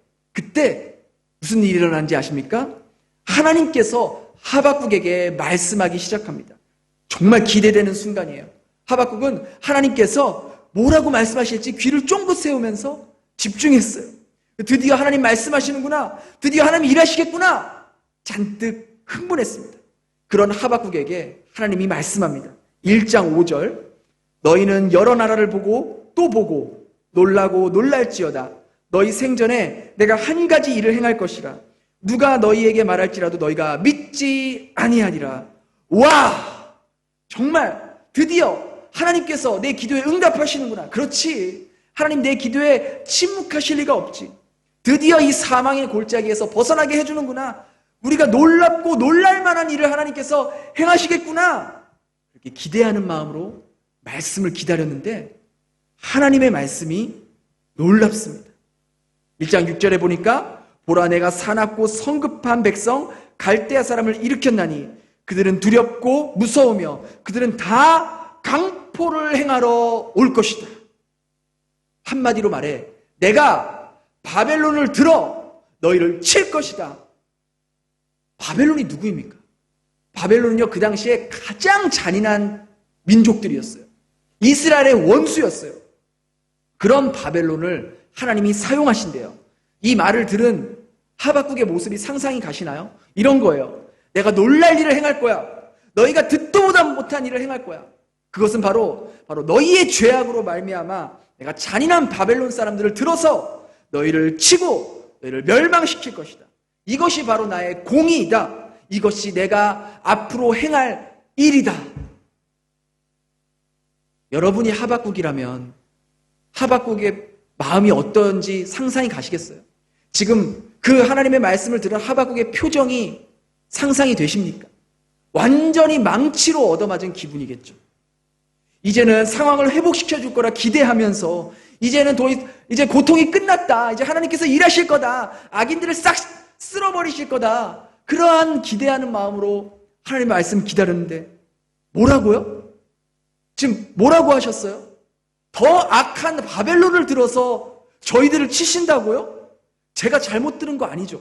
S3: 무슨 일이 일어난지 아십니까? 하나님께서 하박국에게 말씀하기 시작합니다. 정말 기대되는 순간이에요. 하박국은 하나님께서 뭐라고 말씀하실지 귀를 쫑긋 세우면서 집중했어요. 드디어 하나님 말씀하시는구나. 드디어 하나님 일하시겠구나. 잔뜩 흥분했습니다. 그런 하박국에게 하나님이 말씀합니다. 1장 5절, 너희는 여러 나라를 보고 또 보고 놀라고 놀랄지어다. 너희 생전에 내가 한 가지 일을 행할 것이라. 누가 너희에게 말할지라도 너희가 믿지 아니하리라. 와! 정말 드디어 하나님께서 내 기도에 응답하시는구나. 그렇지. 하나님 내 기도에 침묵하실 리가 없지. 드디어 이 사망의 골짜기에서 벗어나게 해주는구나. 우리가 놀랍고 놀랄만한 일을 하나님께서 행하시겠구나. 이렇게 기대하는 마음으로 말씀을 기다렸는데 하나님의 말씀이 놀랍습니다. 1장 6절에 보니까 보라, 내가 사납고 성급한 백성 갈대아 사람을 일으켰나니 그들은 두렵고 무서우며 그들은 다 강포를 행하러 올 것이다. 한마디로 말해, 내가 바벨론을 들어 너희를 칠 것이다. 바벨론이 누구입니까? 바벨론은요, 그 당시에 가장 잔인한 민족들이었어요. 이스라엘의 원수였어요. 그런 바벨론을 하나님이 사용하신대요. 이 말을 들은 하박국의 모습이 상상이 가시나요? 이런 거예요. 내가 놀랄 일을 행할 거야. 너희가 듣도 보다 못한 일을 행할 거야. 그것은 바로 너희의 죄악으로 말미암아 내가 잔인한 바벨론 사람들을 들어서 너희를 치고 너희를 멸망시킬 것이다. 이것이 바로 나의 공의이다. 이것이 내가 앞으로 행할 일이다. 여러분이 하박국이라면 하박국의 마음이 어떤지 상상이 가시겠어요? 지금 그 하나님의 말씀을 들은 하박국의 표정이 상상이 되십니까? 완전히 망치로 얻어맞은 기분이겠죠. 이제는 상황을 회복시켜 줄 거라 기대하면서 이제는 이제 고통이 끝났다. 이제 하나님께서 일하실 거다. 악인들을 싹 쓸어버리실 거다. 그러한 기대하는 마음으로 하나님의 말씀 기다렸는데 뭐라고요? 지금 뭐라고 하셨어요? 더 악한 바벨론을 들어서 저희들을 치신다고요? 제가 잘못 들은 거 아니죠?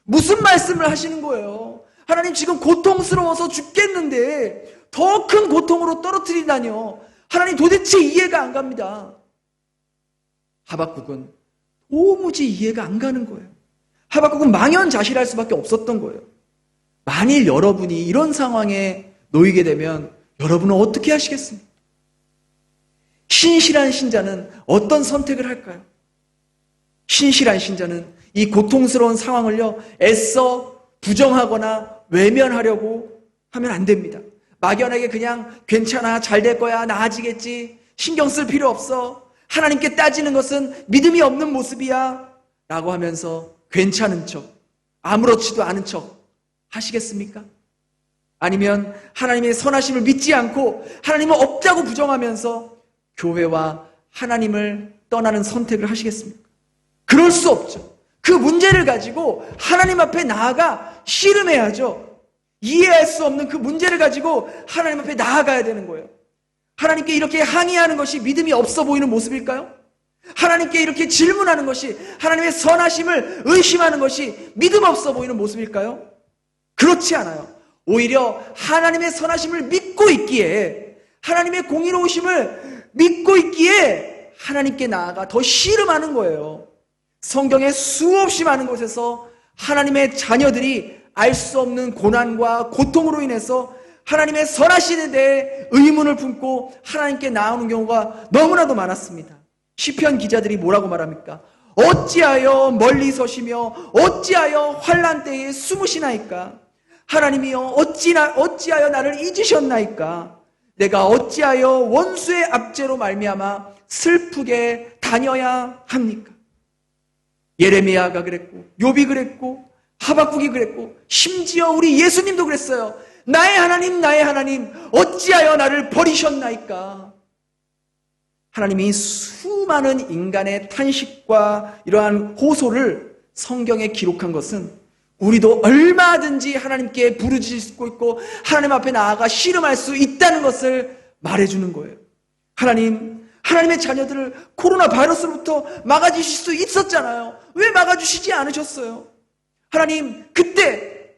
S3: 무슨 말씀을 하시는 거예요? 하나님 지금 고통스러워서 죽겠는데 더 큰 고통으로 떨어뜨리다니요. 하나님 도대체 이해가 안 갑니다. 하박국은 도무지 이해가 안 가는 거예요. 하박국은 망연자실할 수밖에 없었던 거예요. 만일 여러분이 이런 상황에 놓이게 되면 여러분은 어떻게 하시겠습니까? 신실한 신자는 어떤 선택을 할까요? 신실한 신자는 이 고통스러운 상황을요, 애써 부정하거나 외면하려고 하면 안 됩니다. 막연하게 그냥 괜찮아, 잘 될 거야, 나아지겠지, 신경 쓸 필요 없어, 하나님께 따지는 것은 믿음이 없는 모습이야 라고 하면서 괜찮은 척, 아무렇지도 않은 척 하시겠습니까? 아니면 하나님의 선하심을 믿지 않고 하나님은 없다고 부정하면서 교회와 하나님을 떠나는 선택을 하시겠습니까? 그럴 수 없죠. 그 문제를 가지고 하나님 앞에 나아가 씨름해야죠. 이해할 수 없는 그 문제를 가지고 하나님 앞에 나아가야 되는 거예요. 하나님께 이렇게 항의하는 것이 믿음이 없어 보이는 모습일까요? 하나님께 이렇게 질문하는 것이, 하나님의 선하심을 의심하는 것이 믿음 없어 보이는 모습일까요? 그렇지 않아요. 오히려 하나님의 선하심을 믿고 있기에, 하나님의 공의로우심을 믿고 있기에 하나님께 나아가 더 씨름하는 거예요. 성경에 수없이 많은 곳에서 하나님의 자녀들이 알 수 없는 고난과 고통으로 인해서 하나님의 선하심에 대해 의문을 품고 하나님께 나오는 경우가 너무나도 많았습니다. 시편 기자들이 뭐라고 말합니까? 어찌하여 멀리 서시며 어찌하여 환난 때에 숨으시나이까? 하나님이여 어찌하여 나를 잊으셨나이까? 내가 어찌하여 원수의 압제로 말미암아 슬프게 다녀야 합니까? 예레미야가 그랬고, 욥이 그랬고, 하박국이 그랬고, 심지어 우리 예수님도 그랬어요. 나의 하나님 어찌하여 나를 버리셨나이까? 하나님이 수많은 인간의 탄식과 이러한 호소를 성경에 기록한 것은 우리도 얼마든지 하나님께 부르짖고 있고 하나님 앞에 나아가 씨름할 수 있다는 것을 말해주는 거예요. 하나님의 자녀들을 코로나 바이러스로부터 막아주실 수 있었잖아요. 왜 막아주시지 않으셨어요? 하나님, 그때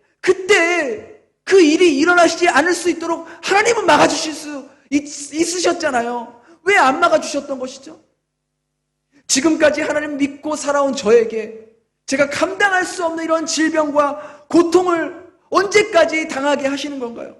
S3: 그 일이 일어나시지 않을 수 있도록 하나님은 막아주실 수 있으셨잖아요. 왜 안 막아주셨던 것이죠? 지금까지 하나님 믿고 살아온 저에게 제가 감당할 수 없는 이런 질병과 고통을 언제까지 당하게 하시는 건가요?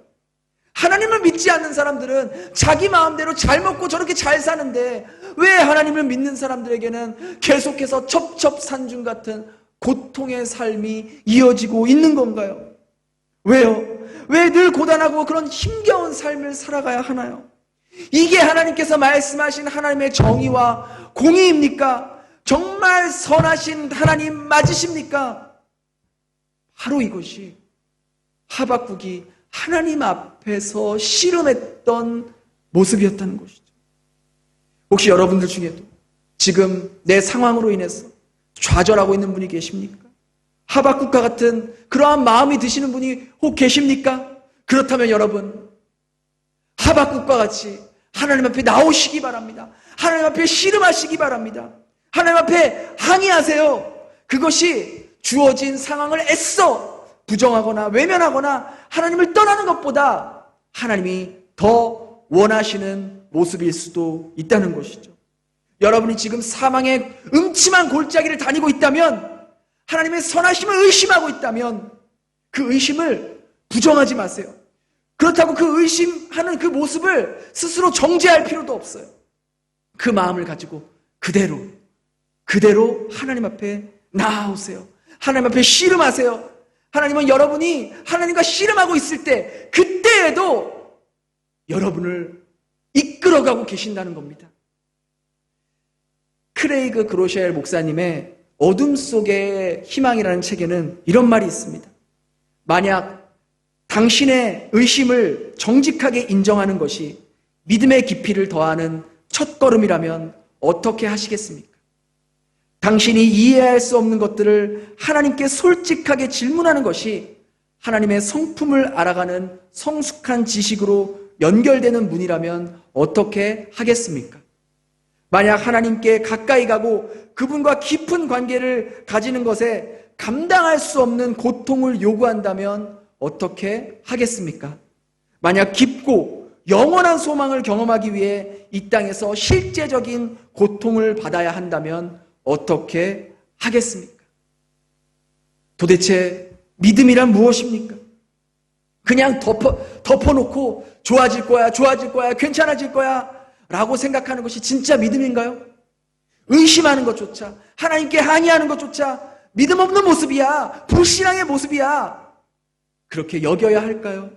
S3: 하나님을 믿지 않는 사람들은 자기 마음대로 잘 먹고 저렇게 잘 사는데 왜 하나님을 믿는 사람들에게는 계속해서 첩첩산중 같은 고통의 삶이 이어지고 있는 건가요? 왜요? 왜 늘 고단하고 그런 힘겨운 삶을 살아가야 하나요? 이게 하나님께서 말씀하신 하나님의 정의와 공의입니까? 정말 선하신 하나님 맞으십니까? 바로 이것이 하박국이 하나님 앞에서 씨름했던 모습이었다는 것이죠. 혹시 여러분들 중에도 지금 내 상황으로 인해서 좌절하고 있는 분이 계십니까? 하박국과 같은 그러한 마음이 드시는 분이 혹 계십니까? 그렇다면 여러분, 하박국과 같이 하나님 앞에 나오시기 바랍니다. 하나님 앞에 씨름하시기 바랍니다. 하나님 앞에 항의하세요. 그것이 주어진 상황을 애써 부정하거나 외면하거나 하나님을 떠나는 것보다 하나님이 더 원하시는 모습일 수도 있다는 것이죠. 여러분이 지금 사망의 음침한 골짜기를 다니고 있다면, 하나님의 선하심을 의심하고 있다면 그 의심을 부정하지 마세요. 그렇다고 그 의심하는 그 모습을 스스로 정죄할 필요도 없어요. 그 마음을 가지고 그대로 하나님 앞에 나아오세요. 하나님 앞에 씨름하세요. 하나님은 여러분이 하나님과 씨름하고 있을 때 그때에도 여러분을 이끌어가고 계신다는 겁니다. 크레이그 그로쉘 목사님의 어둠 속의 희망이라는 책에는 이런 말이 있습니다. 만약 당신의 의심을 정직하게 인정하는 것이 믿음의 깊이를 더하는 첫걸음이라면 어떻게 하시겠습니까? 당신이 이해할 수 없는 것들을 하나님께 솔직하게 질문하는 것이 하나님의 성품을 알아가는 성숙한 지식으로 연결되는 문이라면 어떻게 하겠습니까? 만약 하나님께 가까이 가고 그분과 깊은 관계를 가지는 것에 감당할 수 없는 고통을 요구한다면 어떻게 하겠습니까? 만약 깊고 영원한 소망을 경험하기 위해 이 땅에서 실제적인 고통을 받아야 한다면 어떻게 하겠습니까? 도대체 믿음이란 무엇입니까? 그냥 덮어놓고 좋아질 거야, 괜찮아질 거야 라고 생각하는 것이 진짜 믿음인가요? 의심하는 것조차, 하나님께 항의하는 것조차 믿음 없는 모습이야, 불신앙의 모습이야, 그렇게 여겨야 할까요?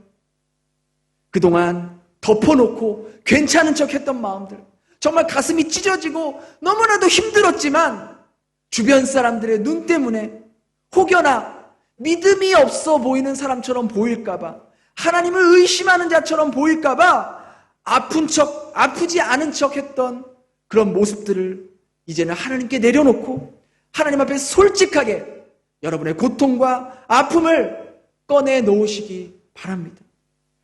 S3: 그동안 덮어놓고 괜찮은 척 했던 마음들, 정말 가슴이 찢어지고 너무나도 힘들었지만 주변 사람들의 눈 때문에 혹여나 믿음이 없어 보이는 사람처럼 보일까봐, 하나님을 의심하는 자처럼 보일까봐 아픈 척, 아프지 않은 척 했던 그런 모습들을 이제는 하나님께 내려놓고 하나님 앞에 솔직하게 여러분의 고통과 아픔을 꺼내 놓으시기 바랍니다.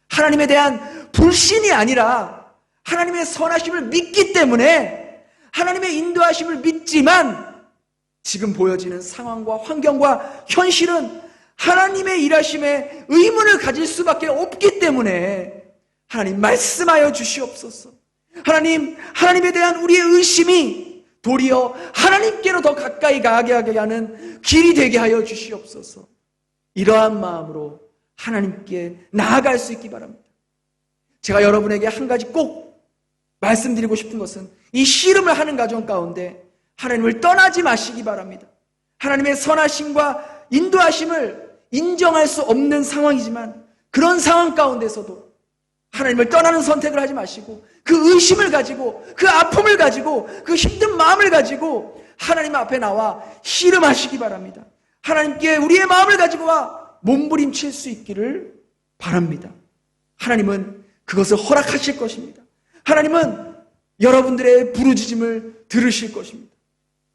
S3: 하나님에 대한 불신이 아니라 하나님의 선하심을 믿기 때문에 하나님의 인도하심을 믿지만 지금 보여지는 상황과 환경과 현실은 하나님의 일하심에 의문을 가질 수밖에 없기 때문에 하나님 말씀하여 주시옵소서. 하나님에 대한 우리의 의심이 도리어 하나님께로 더 가까이 가게 하는 길이 되게 하여 주시옵소서. 이러한 마음으로 하나님께 나아갈 수 있기 바랍니다. 제가 여러분에게 한 가지 꼭 말씀드리고 싶은 것은 이 씨름을 하는 가정 가운데 하나님을 떠나지 마시기 바랍니다. 하나님의 선하심과 인도하심을 인정할 수 없는 상황이지만 그런 상황 가운데서도 하나님을 떠나는 선택을 하지 마시고 그 의심을 가지고 그 아픔을 가지고 그 힘든 마음을 가지고 하나님 앞에 나와 씨름하시기 바랍니다. 하나님께 우리의 마음을 가지고 와 몸부림칠 수 있기를 바랍니다. 하나님은 그것을 허락하실 것입니다. 하나님은 여러분들의 부르짖음을 들으실 것입니다.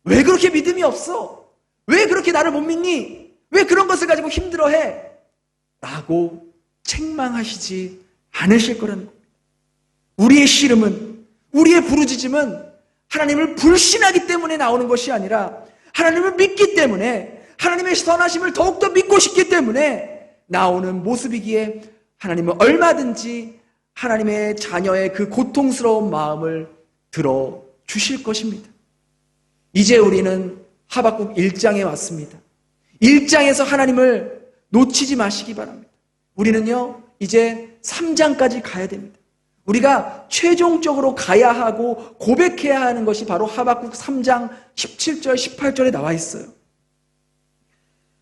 S3: 왜 그렇게 믿음이 없어? 왜 그렇게 나를 못 믿니? 왜 그런 것을 가지고 힘들어해? 라고 책망하시지 않으실 거라는 겁니다. 우리의 씨름은, 우리의 부르짖음은 하나님을 불신하기 때문에 나오는 것이 아니라 하나님을 믿기 때문에, 하나님의 선하심을 더욱더 믿고 싶기 때문에 나오는 모습이기에 하나님은 얼마든지 하나님의 자녀의 그 고통스러운 마음을 들어주실 것입니다. 이제 우리는 하박국 1장에 왔습니다. 1장에서 하나님을 놓치지 마시기 바랍니다. 우리는요, 이제 3장까지 가야 됩니다. 우리가 최종적으로 가야 하고 고백해야 하는 것이 바로 하박국 3장 17절, 18절에 나와 있어요.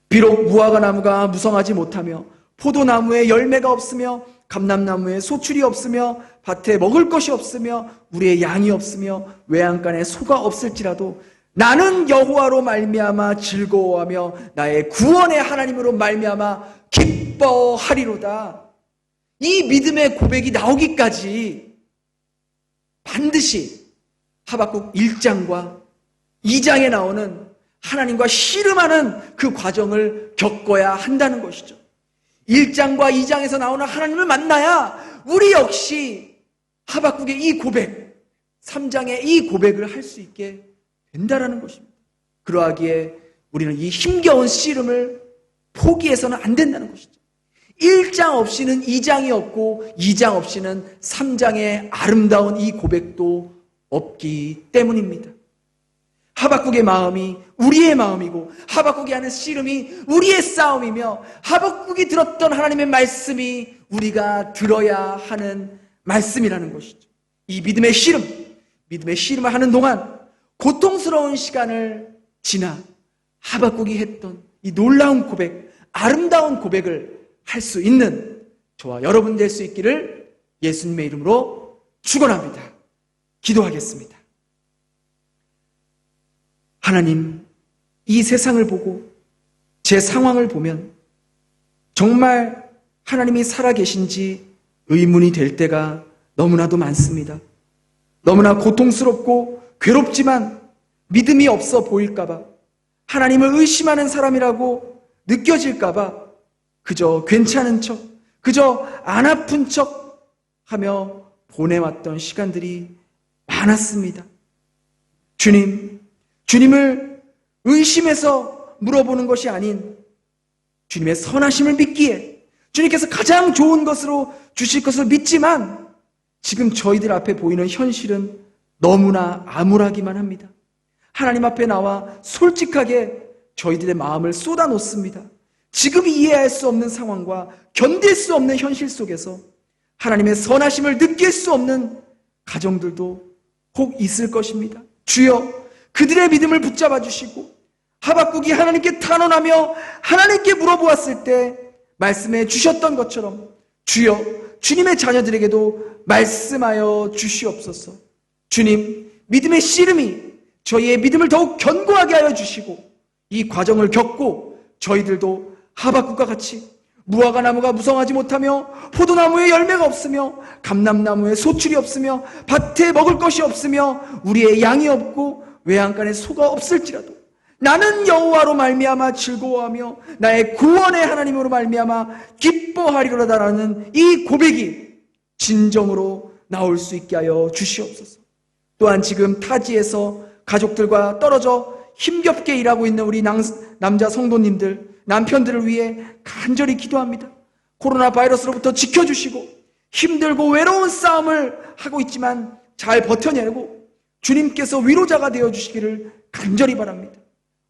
S3: 비록 무화과 나무가 무성하지 못하며 포도나무에 열매가 없으며 감람나무에 소출이 없으며 밭에 먹을 것이 없으며 우리의 양이 없으며 외양간에 소가 없을지라도 나는 여호와로 말미암아 즐거워하며 나의 구원의 하나님으로 말미암아 기뻐하리로다. 이 믿음의 고백이 나오기까지 반드시 하박국 1장과 2장에 나오는 하나님과 씨름하는 그 과정을 겪어야 한다는 것이죠. 1장과 2장에서 나오는 하나님을 만나야 우리 역시 하박국의 이 고백, 3장의 이 고백을 할 수 있게 된다라는 것입니다. 그러하기에 우리는 이 힘겨운 씨름을 포기해서는 안 된다는 것이죠. 1장 없이는 2장이 없고 2장 없이는 3장의 아름다운 이 고백도 없기 때문입니다. 하박국의 마음이 우리의 마음이고 하박국이 하는 씨름이 우리의 싸움이며 하박국이 들었던 하나님의 말씀이 우리가 들어야 하는 말씀이라는 것이죠. 이 믿음의 씨름을 하는 동안 고통스러운 시간을 지나 하박국이 했던 이 놀라운 고백, 아름다운 고백을 할 수 있는 저와 여러분 될 수 있기를 예수님의 이름으로 축원합니다. 기도하겠습니다. 하나님, 이 세상을 보고 제 상황을 보면 정말 하나님이 살아계신지 의문이 될 때가 너무나도 많습니다. 너무나 고통스럽고 괴롭지만 믿음이 없어 보일까봐, 하나님을 의심하는 사람이라고 느껴질까봐 그저 괜찮은 척, 그저 안 아픈 척 하며 보내왔던 시간들이 많았습니다. 주님을 의심해서 물어보는 것이 아닌 주님의 선하심을 믿기에 주님께서 가장 좋은 것으로 주실 것을 믿지만 지금 저희들 앞에 보이는 현실은 너무나 암울하기만 합니다. 하나님 앞에 나와 솔직하게 저희들의 마음을 쏟아놓습니다. 지금 이해할 수 없는 상황과 견딜 수 없는 현실 속에서 하나님의 선하심을 느낄 수 없는 가정들도 혹 있을 것입니다. 주여, 그들의 믿음을 붙잡아 주시고 하박국이 하나님께 탄원하며 하나님께 물어보았을 때 말씀해 주셨던 것처럼 주여, 주님의 자녀들에게도 말씀하여 주시옵소서. 주님, 믿음의 씨름이 저희의 믿음을 더욱 견고하게 하여 주시고 이 과정을 겪고 저희들도 하박국과 같이 무화과 나무가 무성하지 못하며 포도나무에 열매가 없으며 감람나무에 소출이 없으며 밭에 먹을 것이 없으며 우리의 양이 없고 외양간에 소가 없을지라도 나는 여호와로 말미암아 즐거워하며 나의 구원의 하나님으로 말미암아 기뻐하리로다라는 이 고백이 진정으로 나올 수 있게 하여 주시옵소서. 또한 지금 타지에서 가족들과 떨어져 힘겹게 일하고 있는 우리 남자 성도님들, 남편들을 위해 간절히 기도합니다. 코로나 바이러스로부터 지켜주시고 힘들고 외로운 싸움을 하고 있지만 잘 버텨내고 주님께서 위로자가 되어주시기를 간절히 바랍니다.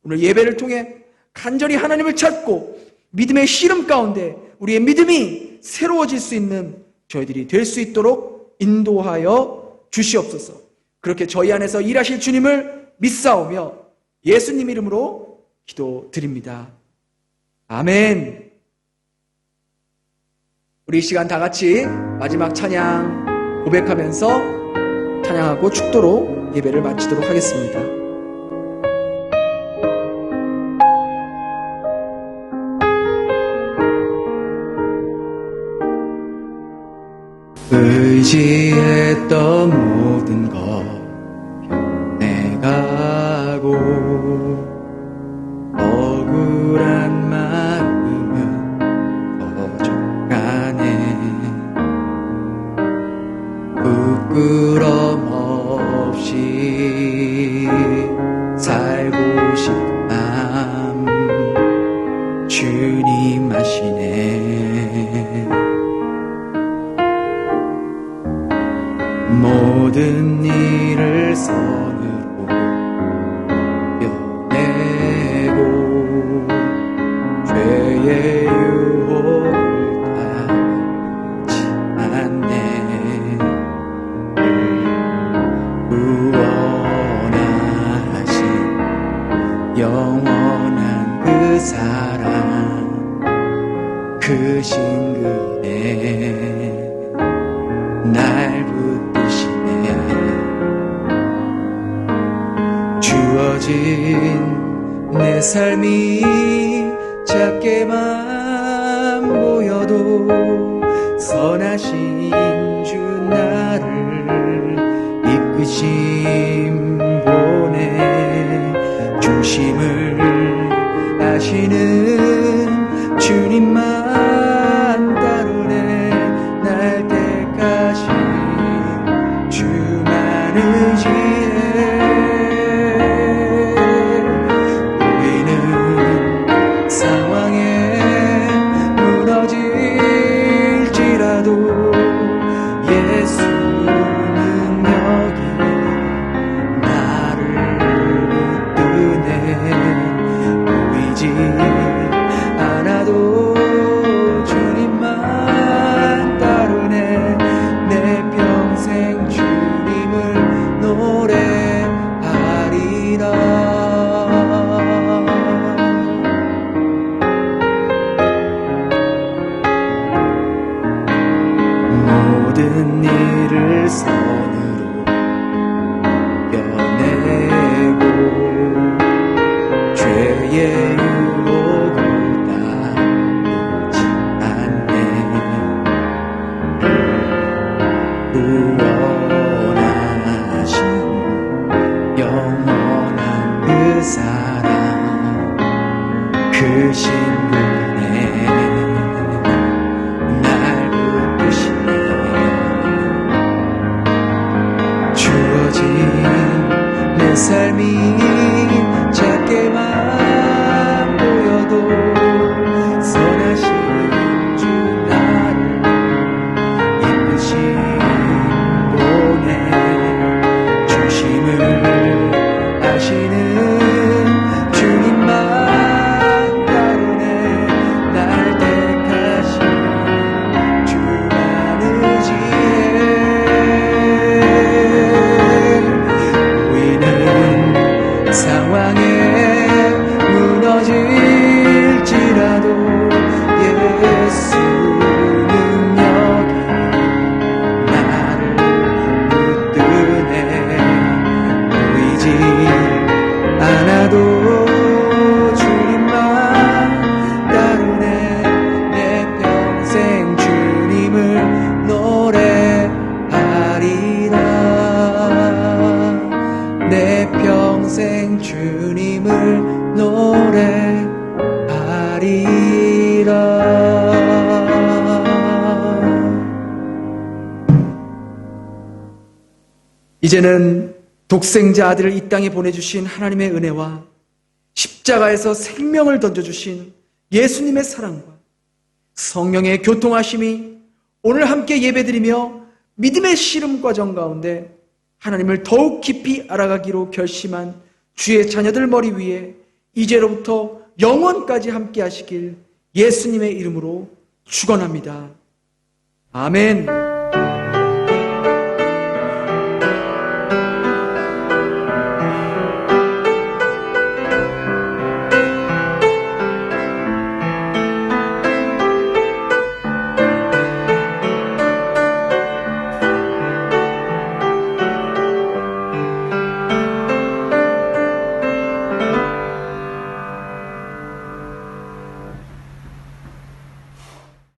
S3: 오늘 예배를 통해 간절히 하나님을 찾고 믿음의 씨름 가운데 우리의 믿음이 새로워질 수 있는 저희들이 될 수 있도록 인도하여 주시옵소서. 그렇게 저희 안에서 일하실 주님을 믿사오며 예수님 이름으로 기도드립니다. 아멘. 우리 이 시간 다 같이 마지막 찬양 고백하면서 찬양하고 축도로 예배를 마치도록 하겠습니다. 의지했던 모든 것 변해가고 억울한 마음은 커져가네. 부끄럼 없이 살고 싶은 마음 주님 아시네. 모든 일을 선으로 변내고 죄의 유혹을 타지 않네. 구원하신 영원한 그 사랑 크신 그네 날 붙드시네. 주어진 내 삶이 작게만 보여도 선하신 주 나를 이끄심 보내. 중심을 아시는 주님만 따르네. 날 택하신 주만의 지혜 보이는 상황에 무너질지라도 예수 능력이 나를 붙드네. 보이지 않아도 주님만 따르네. 내 평생 주님을 노래하리라. 모든 일을 선으로 변내고 죄의 유혹을 따르지 않네. 구원하신 영원한 그 사랑 크신 분의 날 붙드시네. 주어진 내 삶이 작게만 보여도 선하신 주 나를 이끄신 이제는 독생자 아들을 이 땅에 보내주신 하나님의 은혜와 십자가에서 생명을 던져주신 예수님의 사랑과 성령의 교통하심이 오늘 함께 예배드리며 믿음의 씨름 과정 가운데 하나님을 더욱 깊이 알아가기로 결심한 주의 자녀들 머리 위에 이제로부터 영원까지 함께 하시길 예수님의 이름으로 축원합니다. 아멘.